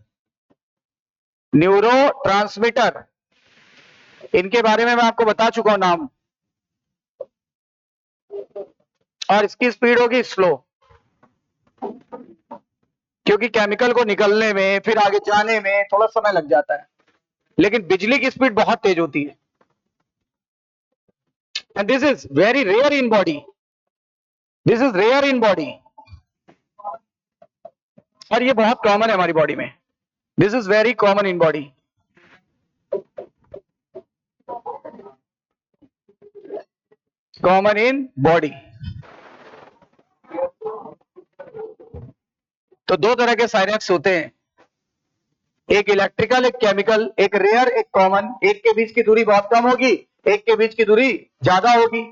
न्यूरोट्रांसमीटर। इनके बारे में मैं आपको बता चुका हूं नाम। और इसकी स्पीड होगी स्लो, क्योंकि केमिकल को निकलने में फिर आगे जाने में थोड़ा समय लग जाता है, लेकिन बिजली की स्पीड बहुत तेज होती है। And this is very rare in body, this is rare in body, और ये बहुत कॉमन है हमारी बॉडी में। This is very common in body. Common in body. तो दो तरह के साइनेप्स होते हैं, एक इलेक्ट्रिकल एक केमिकल, एक रेयर एक कॉमन। एक के बीच की दूरी बहुत कम होगी, एक के बीच की दूरी ज्यादा होगी।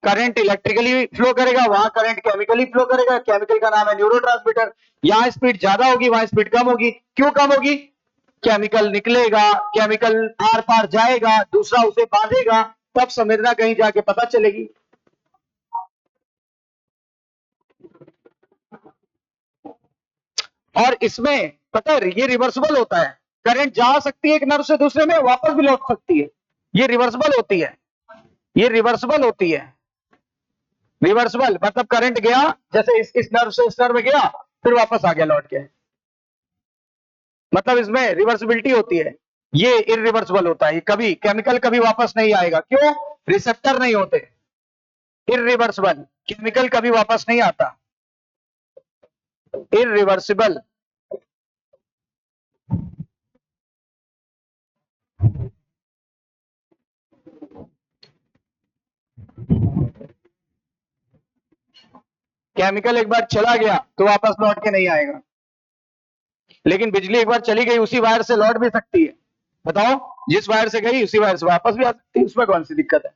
करंट इलेक्ट्रिकली फ्लो करेगा, वहां करंट केमिकली फ्लो करेगा। केमिकल का नाम है न्यूरोट्रांसमीटर। यहां स्पीड ज्यादा होगी, वहां स्पीड कम होगी। क्यों कम होगी? केमिकल निकलेगा, केमिकल आर पार जाएगा, दूसरा उसे बांधेगा, तब संवेदना कहीं जाके पता चलेगी। और इसमें पता है ये रिवर्सिबल होता है, करंट जा सकती है एक नर्व से दूसरे में, वापस भी लौट सकती है। ये रिवर्सिबल होती है, ये रिवर्सिबल होती है। रिवर्सिबल मतलब करंट गया, जैसे इस नर्व से इस नर्व में गया, फिर वापस आ गया लौट के, मतलब इसमें रिवर्सिबिलिटी होती है। ये इरिवर्सिबल होता है, ये कभी केमिकल कभी वापस नहीं आएगा। क्यों? रिसेप्टर नहीं होते। इरिवर्सिबल, केमिकल कभी वापस नहीं आता। इरिवर्सिबल। केमिकल एक बार चला गया तो वापस लौट के नहीं आएगा, लेकिन बिजली एक बार चली गई उसी वायर से लौट भी सकती है। बताओ, जिस वायर से गई उसी वायर से वापस भी आ सकती है, उसमें कौन सी दिक्कत है?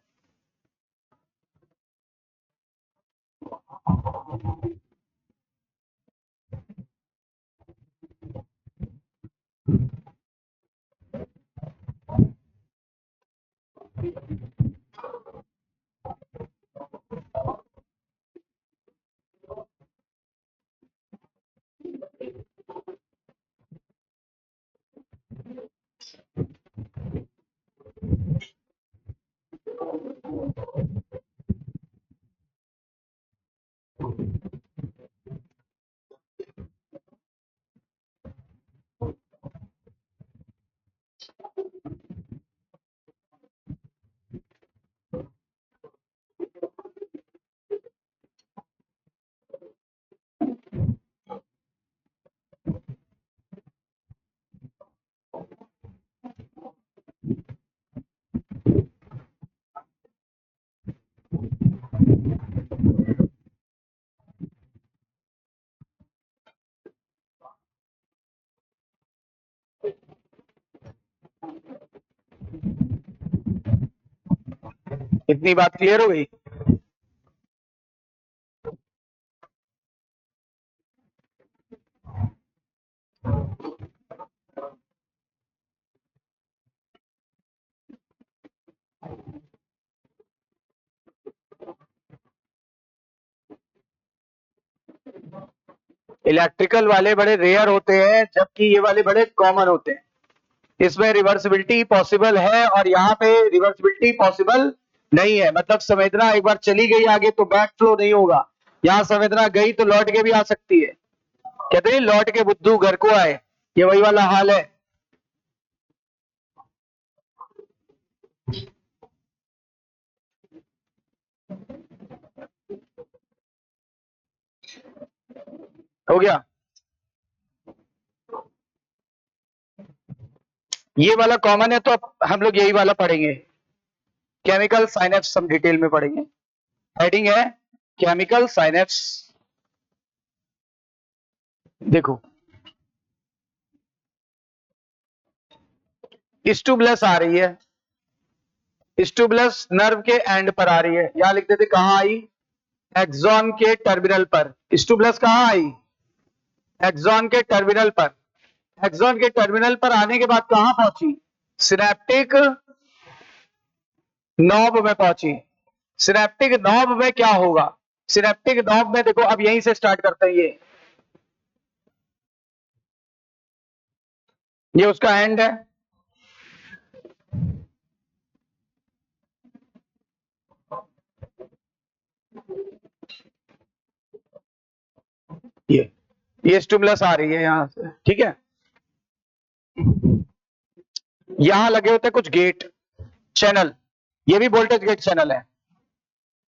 इतनी बात क्लियर हो गई? इलेक्ट्रिकल वाले बड़े रेयर होते हैं, जबकि ये वाले बड़े कॉमन होते हैं। इसमें रिवर्सिबिलिटी पॉसिबल है और यहाँ पे रिवर्सिबिलिटी पॉसिबल नहीं है। मतलब संवेदना एक बार चली गई आगे तो बैक फ्लो नहीं होगा, यहाँ संवेदना गई तो लौट के भी आ सकती है। कहते हैं लौट के बुद्धू घर को आए, ये वही वाला हाल है। हो गया? ये वाला कॉमन है, तो अब हम लोग यही वाला पढ़ेंगे। केमिकल साइनेप्स हम डिटेल में पढ़ेंगे। हेडिंग है केमिकल साइनेप्स। देखो, स्टूबलेस आ रही है, स्टूबलेस नर्व के एंड पर आ रही है। यहां लिख देते कहां आई? एक्सॉन के टर्मिनल पर। स्टूबलेस कहां आई? एक्सॉन के टर्मिनल पर। एक्सॉन के टर्मिनल पर आने के बाद कहां पहुंची? सिनेप्टिक नॉब में पहुंची। सिनेप्टिक नॉब में क्या होगा? सिनेप्टिक नॉब में देखो, अब यहीं से स्टार्ट करते हैं। ये उसका एंड है। ये स्टिमुलस आ रही है यहां से, ठीक है। यहां लगे होते हैं कुछ गेट चैनल, ये भी वोल्टेज गेट चैनल है,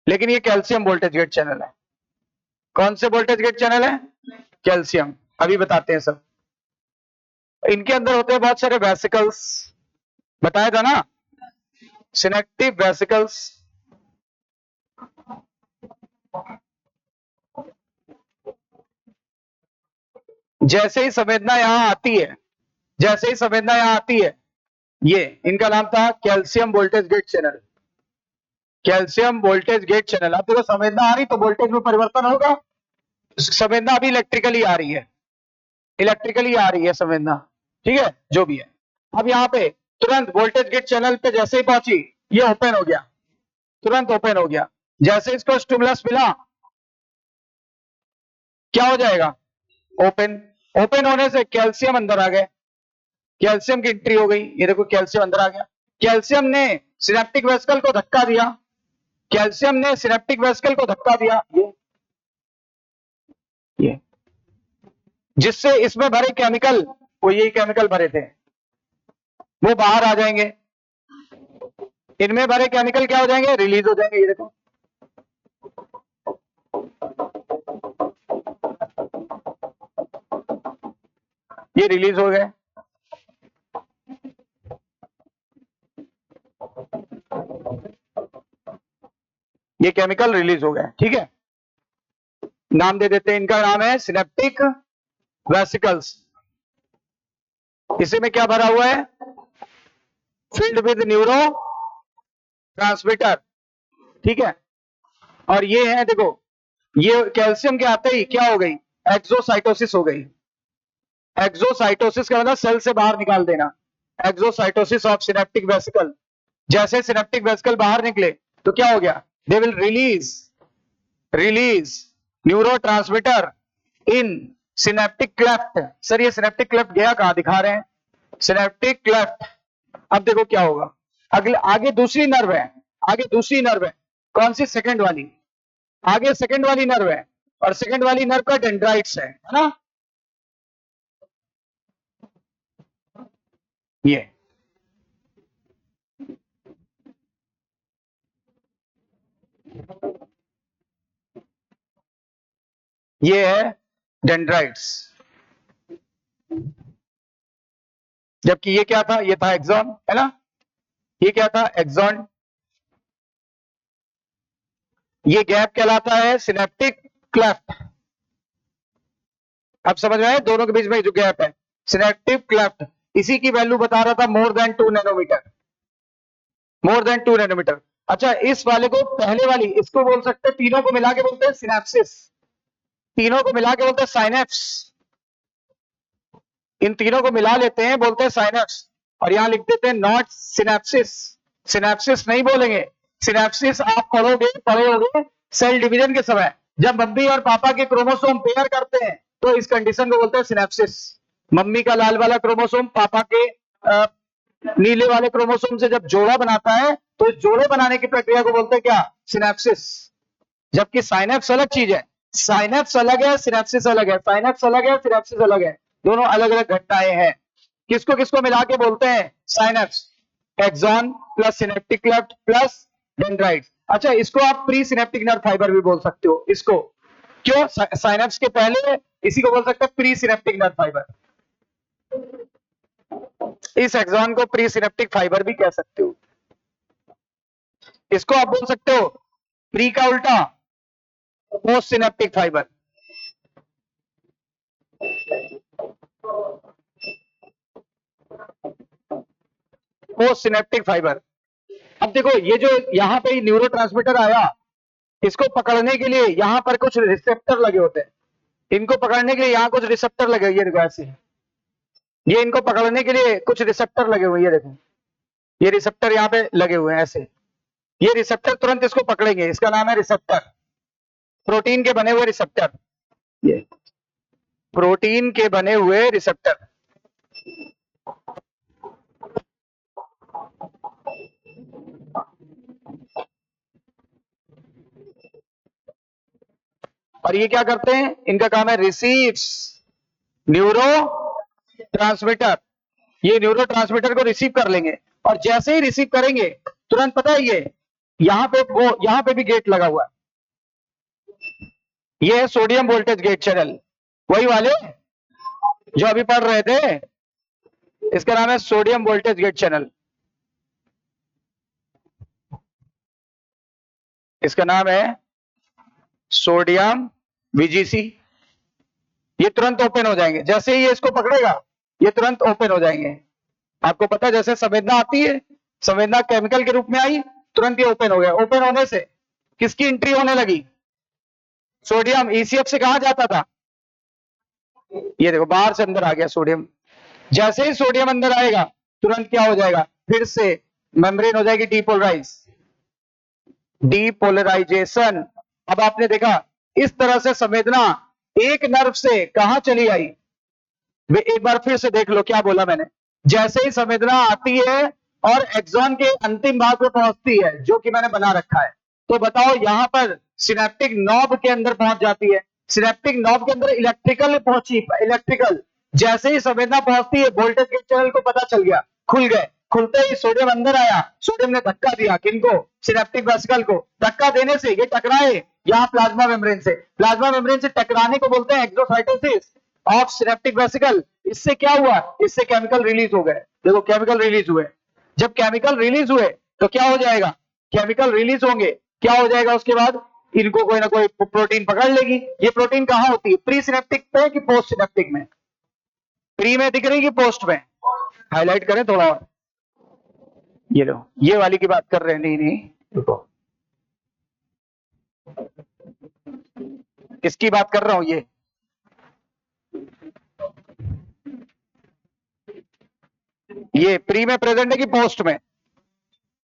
लेकिन ये कैल्शियम वोल्टेज गेट चैनल है। कौन से वोल्टेज गेट चैनल है? कैल्शियम। अभी बताते हैं सब। इनके अंदर होते हैं बहुत सारे वेसिकल्स, बताया था ना, सिनेप्टिक वेसिकल्स। जैसे ही संवेदना यहां आती है, जैसे ही संवेदना यहां आती है, ये इनका नाम था calcium voltage gate channel. Calcium voltage gate channel. अब देखो संवेदना आ रही तो वोल्टेज में परिवर्तन होगा। संवेदना अभी इलेक्ट्रिकली आ रही है, इलेक्ट्रिकली आ रही है संवेदना, ठीक है, जो भी है। अब यहाँ पे तुरंत वोल्टेज गेट चैनल पे जैसे ही पहुंची, ये ओपन हो गया, तुरंत ओपन हो गया। जैसे इसको स्टिमुलस मिला, क्या हो जाएगा? ओपन। ओपन होने से कैल्शियम अंदर आ गए, कैल्शियम की एंट्री हो गई। ये देखो कैल्शियम अंदर आ गया। कैल्शियम ने सिनेप्टिक वेसिकल को धक्का दिया, कैल्शियम ने सिनेप्टिक वेसिकल को धक्का दिया, ये जिससे इसमें भरे केमिकल, वो यही केमिकल भरे थे, वो बाहर आ जाएंगे। इनमें भरे केमिकल क्या हो जाएंगे? रिलीज हो जाएंगे। ये देखो, ये रिलीज हो गए। ये केमिकल रिलीज हो गए, ठीक है। नाम दे देते हैं, इनका नाम है सिनेप्टिक वेसिकल्स। इसी में क्या भरा हुआ है? फील्ड विद न्यूरो ट्रांसमीटर, ठीक है। और ये है, देखो, ये कैल्शियम के आते ही क्या हो गई? एक्सोसाइटोसिस हो गई। एक्सोसाइटोसिस का मतलब सेल से बाहर निकाल देना, एक्सोसाइटोसिस ऑफ सिनेप्टिक वेसिकल। जैसे सिनेप्टिक वेसिकल बाहर निकले तो क्या हो गया? They will release neurotransmitter in synaptic cleft. Sir ये सिनेप्टिक क्लेफ्ट गया कहां? दिखा रहे हैं, सिनेप्टिक क्लेफ्ट। अब देखो क्या होगा, अगले आगे दूसरी नर्व है, आगे दूसरी नर्व है। कौन सी? सेकंड वाली। आगे सेकंड वाली नर्व है, और सेकंड वाली नर्व का डेंड्राइट्स है ना, ये है डेंड्राइट्स। जबकि ये क्या था? ये था एक्सॉन, है ना। ये क्या था? एक्सॉन। ये गैप कहलाता है सिनेप्टिक क्लेफ्ट। अब समझ में आए दोनों के बीच में जो गैप है, सिनेप्टिक क्लेफ्ट। इसी की वैल्यू बता रहा था, more than 2 nanometre, more than 2 nanometre. अच्छा, इस वाले को, पहले वाली, इसको बोल सकते हैं, तीनों को मिला के बोलते हैं सिनेप्सिस, तीनों को मिला के बोलते हैं साइनेप्स। इन तीनों को मिला लेते हैं, बोलते हैं साइनेप्स। और यहां लिख देते हैं नॉट सिनेप्सिस। सिनेप्सिस नहीं बोलेंगे, सिनेप्सिस आप पढ़े होंगे सेल डिवीजन के समय, जब मम्मी और पापा के क्रोमोसोम पेयर करते हैं तो इस कंडीशन को बोलते हैं सिनेप्सिस। मम्मी का लाल वाला क्रोमोसोम पापा के नीले वाले क्रोमोसोम से जब जोड़ा बनाता है तो इस जोड़े बनाने की प्रक्रिया को बोलते हैं क्या? सिनेप्सिस। जबकि साइनेप्स अलग चीज है, साइनेप्स अलग है, सिनेप्सिस अलग है, साइनेप्स अलग है, सिनेप्सिस अलग है, दोनों अलग अलग घटनाएं हैं। किसको किसको मिला के बोलते हैं? Synapse. Axon plus synaptic cleft plus dendrites. अच्छा, इसको आप प्री सिनेप्टिक नर्व फाइबर भी बोल सकते हो। इसको क्यों? साइनेप्स के पहले, इसी को बोल सकते हैं प्री सिनेप्टिक नर्व फाइबर। इस एक्सॉन को प्री सिनेप्टिक फाइबर भी कह सकते हो। इसको आप बोल सकते हो प्री का उल्टा post synaptic fibre. Post synaptic fibre. अब देखो, ये जो यहां पे न्यूरोट्रांसमीटर आया, इसको पकड़ने के लिए यहां पर कुछ रिसेप्टर लगे होते हैं, इनको पकड़ने के लिए यहां कुछ रिसेप्टर लगे, ये देखो ऐसे, ये इनको पकड़ने के लिए कुछ रिसेप्टर लगे हुए, ये देखो, ये रिसेप्टर यहाँ पे लगे हुए हैं ऐसे। ये रिसेप्टर तुरंत इसको पकड़ेंगे, इसका नाम है रिसेप्टर, प्रोटीन के बने हुए रिसेप्टर, ये प्रोटीन के बने हुए रिसेप्टर। और ये क्या करते हैं, इनका काम है रिसीव्स, न्यूरो ट्रांसमीटर। ये न्यूरो ट्रांसमीटर को रिसीव कर लेंगे और जैसे ही रिसीव करेंगे तुरंत पता है ये यहां पे भी गेट लगा हुआ है, ये है सोडियम वोल्टेज गेट चैनल, वही वाले जो अभी पढ़ रहे थे, इसका नाम है सोडियम वोल्टेज गेट चैनल। इसका नाम है सोडियम वीजीसी। ये तुरंत ओपन हो जाएंगे, जैसे ही ये इसको पकड़ेगा ये तुरंत ओपन हो जाएंगे। आपको पता है जैसे संवेदना आती है, संवेदना केमिकल के रूप में आई, तुरंत ये ओपन हो गया। ओपन होने से किसकी एंट्री होने लगी, सोडियम। ईसीएफ से कहां जाता था, ये देखो बाहर से अंदर आ गया सोडियम। जैसे ही सोडियम अंदर आएगा तुरंत क्या हो जाएगा, फिर से मेम्ब्रेन हो जाएगी डीपोलराइज, डीपोलराइजेशन। अब आपने देखा इस तरह से संवेदना एक नर्व से कहां चली आई, वे एक बार फिर से देख लो क्या बोला मैंने। जैसे ही संवेदना आती है और एक्सॉन के अंतिम भाग में पहुंचती है जो कि मैंने बना रखा है, तो बताओ यहां पर सिनेप्टिक नॉब के अंदर पहुंच जाती है। सिनेप्टिक नॉब के अंदर इलेक्ट्रिकल पहुंची, इलेक्ट्रिकल। जैसे ही संवेदना पहुंचती है वोल्टेज के चैनल को पता चल गया, खुल गए। खुलते ही सोडियम अंदर आया, सोडियम ने धक्का दिया किनको, सिनेप्टिक वेसिकल को। धक्का देने से ये टकराए यहाँ प्लाज्मा मेम्ब्रेन से, प्लाज्मा मेम्ब्रेन से टकराने को बोलते हैं एक्सोसाइटोसिस ऑफ सिनेप्टिक वेसिकल। इससे क्या हुआ, इससे केमिकल रिलीज हो गए। देखो केमिकल रिलीज हुए, जब केमिकल रिलीज हुए तो क्या हो जाएगा, केमिकल रिलीज होंगे, क्या हो जाएगा उसके बाद, इनको कोई ना कोई प्रोटीन पकड़ लेगी। ये प्रोटीन कहां होती है, प्री सिनेप्टिक पे कि पोस्ट सिनेप्टिक में, प्री में दिख रही कि पोस्ट में, हाईलाइट करें थोड़ा और, ये लो ये वाली की बात कर रहे हैं। नहीं नहीं रुको, किसकी बात कर रहा हूं, ये प्री में प्रेजेंट है कि पोस्ट में।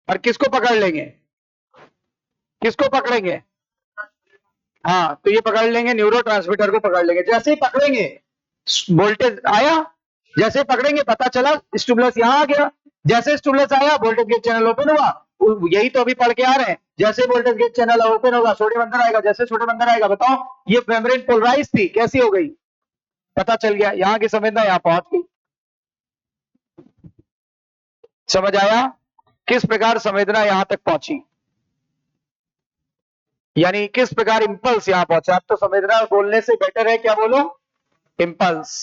और किसको पकड़ लेंगे, किसको पकड़ेंगे, हाँ तो ये पकड़ लेंगे, न्यूरोट्रांसमीटर को पकड़ लेंगे। जैसे ही पकड़ेंगे वोल्टेज आया, जैसे पकड़ेंगे पता चला स्टिमुलस यहां आ गया। जैसे स्टिमुलस आया वोल्टेज गेट चैनल ओपन हुआ। यही तो अभी पढ़ के आ रहे हैं, जैसे वोल्टेज गेट चैनल ओपन होगा सोडियम अंदर आएगा, जैसे सोडियम अंदर आएगा बताओ ये मेम्ब्रेन पोलराइज थी, कैसी हो गई, पता चल गया, यहां की संवेदना यहां पहुंच गई। समझ आया किस प्रकार संवेदना यहां तक पहुंची, यानी किस प्रकार इंपल्स यहां पहुंचा। अब तो संवेदना बोलने से बेटर है क्या बोलो, इंपल्स।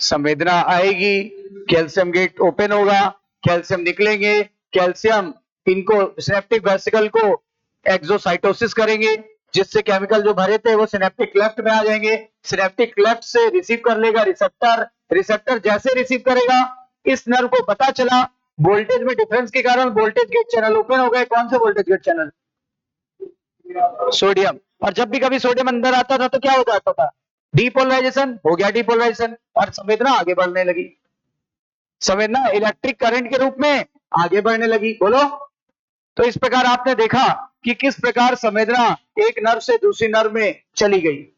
संवेदना आएगी, कैल्शियम गेट ओपन होगा, कैल्शियम निकलेंगे, कैल्शियम इनको सिनेप्टिक वेसिकल को एक्सोसाइटोसिस करेंगे, जिससे केमिकल जो भरे थे वो सिनेप्टिक क्लेफ्ट में आ जाएंगे, सिनेप्टिक क्लेफ्ट से रिसीव कर लेगा रिसेप्टर, रिसेप्टर जैसे रिसीव करेगा, इस नर्व को पता चला वोल्टेज में डिफरेंस के कारण वोल्टेज गेट चैनल ओपन हो गए। कौन से वोल्टेज गेट चैनल? सोडियम। और जब भी कभी सोडियम अंदर आता था तो क्या हो जाता था? डीपोलराइजेशन हो गया, डीपोलराइजेशन, और संवेदना आगे बढ़ने लगी, संवेदना इलेक्ट्रिक करंट के रूप में आगे बढ़ने लगी। बोलो। तो इस प्रकार आपने देखा कि किस प्रकार संवेदना एक नर्व से दूसरी नर्व में चली गई।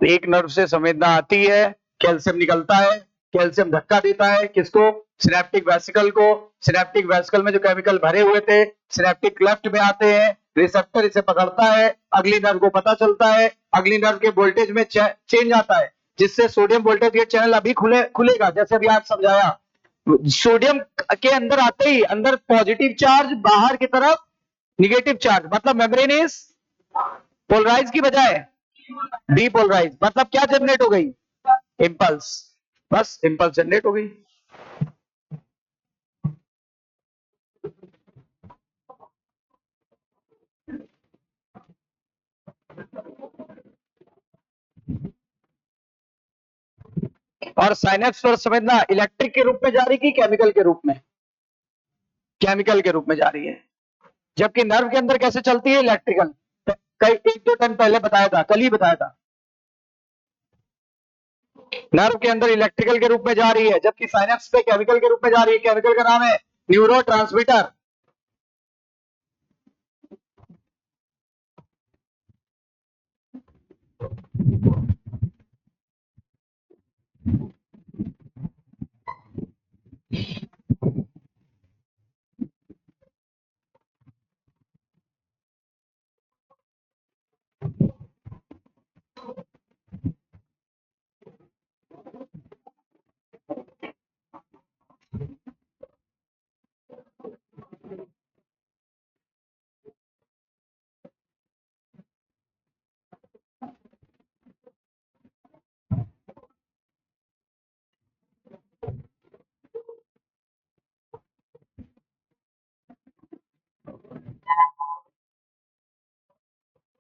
एक नर्व से संवेदना आती है, कैल्शियम निकलता है, कैल्शियम धक्का देता है किसको? सिनेप्टिक वेसिकल को, सिनेप्टिक वेसिकल में जो केमिकल भरे हुए थे सिनेप्टिक क्लेफ्ट में आते हैं, रिसेप्टर इसे पकड़ता है, अगली नर्व को पता चलता है, अगली नर्व के वोल्टेज में चेंज आता है, जिससे सोडियम वोल्टेज गेट चैनल अभी खुलेगा, जैसे अभी आज समझाया। सोडियम के अंदर आते ही अंदर पॉजिटिव चार्ज, बाहर की तरफ निगेटिव चार्ज, मतलब मेम्ब्रेन इज पोलराइज की बजाय डीपोलराइज, मतलब क्या जनरेट हो गई? इंपल्स, बस इंपल्स जनरेट हो गई। और साइनेप्स पर संवेदना इलेक्ट्रिक के रूप में जा रही की केमिकल के रूप में? केमिकल के रूप में जा रही है, जबकि नर्व के अंदर कैसे चलती है? इलेक्ट्रिकल। कई एक दो टाइम पहले बताया था, कल ही बताया था, नर्व के अंदर इलेक्ट्रिकल के रूप में जा रही है, जबकि साइनेप्स पे केमिकल के रूप में जा रही है। केमिकल का नाम है न्यूरोट्रांसमीटर।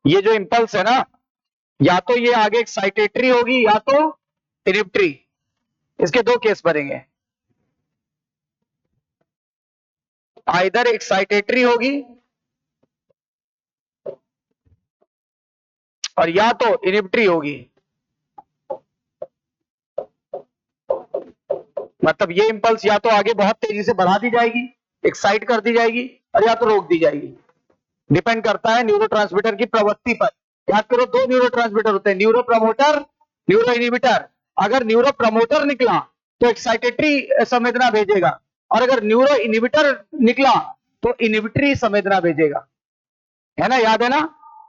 ये जो इंपल्स है ना, या तो ये आगे एक्साइटेटरी होगी या तो इनिप्टरी, इसके दो केस बनेंगे, आइदर एक्साइटेटरी होगी और या तो इनिबिटरी होगी। मतलब ये इंपल्स या तो आगे बहुत तेजी से बढ़ा दी जाएगी, एक्साइट कर दी जाएगी, और या तो रोक दी जाएगी। डिपेंड करता है न्यूरोट्रांसमीटर की प्रवृत्ति पर। याद करो, दो न्यूरोट्रांसमीटर होते हैं, न्यूरो प्रमोटर, न्यूरो इनिबिटर। अगर न्यूरो प्रमोटर निकला तो एक्साइटेटरी संवेदना भेजेगा, और अगर न्यूरो इनिबिटर निकला तो इनिबिटरी संवेदना भेजेगा। है ना, याद है ना?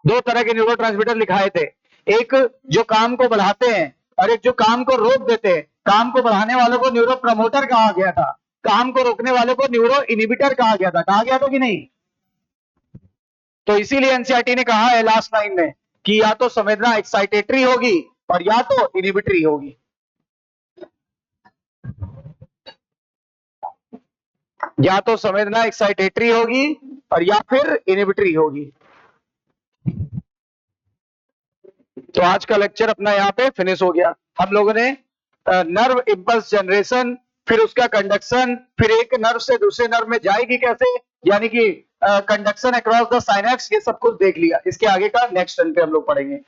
दो तरह के न्यूरोट्रांसमीटर लिखाए थे, एक जो काम को बढ़ाते हैं और एक जो काम को रोक देते हैं। काम को बढ़ाने वालों को न्यूरो प्रमोटर कहा गया था, काम को रोकने वालों को न्यूरो इनिबिटर कहा गया था। कहा गया था कि नहीं? तो इसीलिए एनसीईआरटी ने कहा है लास्ट लाइन में कि या तो संवेदना एक्साइटेटरी होगी और या तो इनिबिटरी होगी। या तो संवेदना एक्साइटेटरी होगी और या फिर इनिबिटरी होगी। तो आज का लेक्चर अपना यहाँ पे फिनिश हो गया। हम लोगों ने नर्व इंपल्स जनरेशन, फिर उसका कंडक्शन, फिर एक नर्व से दूसरे नर्व में जाएगी कैसे, यानी कि कंडक्शन अक्रॉस द साइनेप्स, ये सब कुछ देख लिया। इसके आगे का नेक्स्ट टर्न पे हम लोग पढ़ेंगे।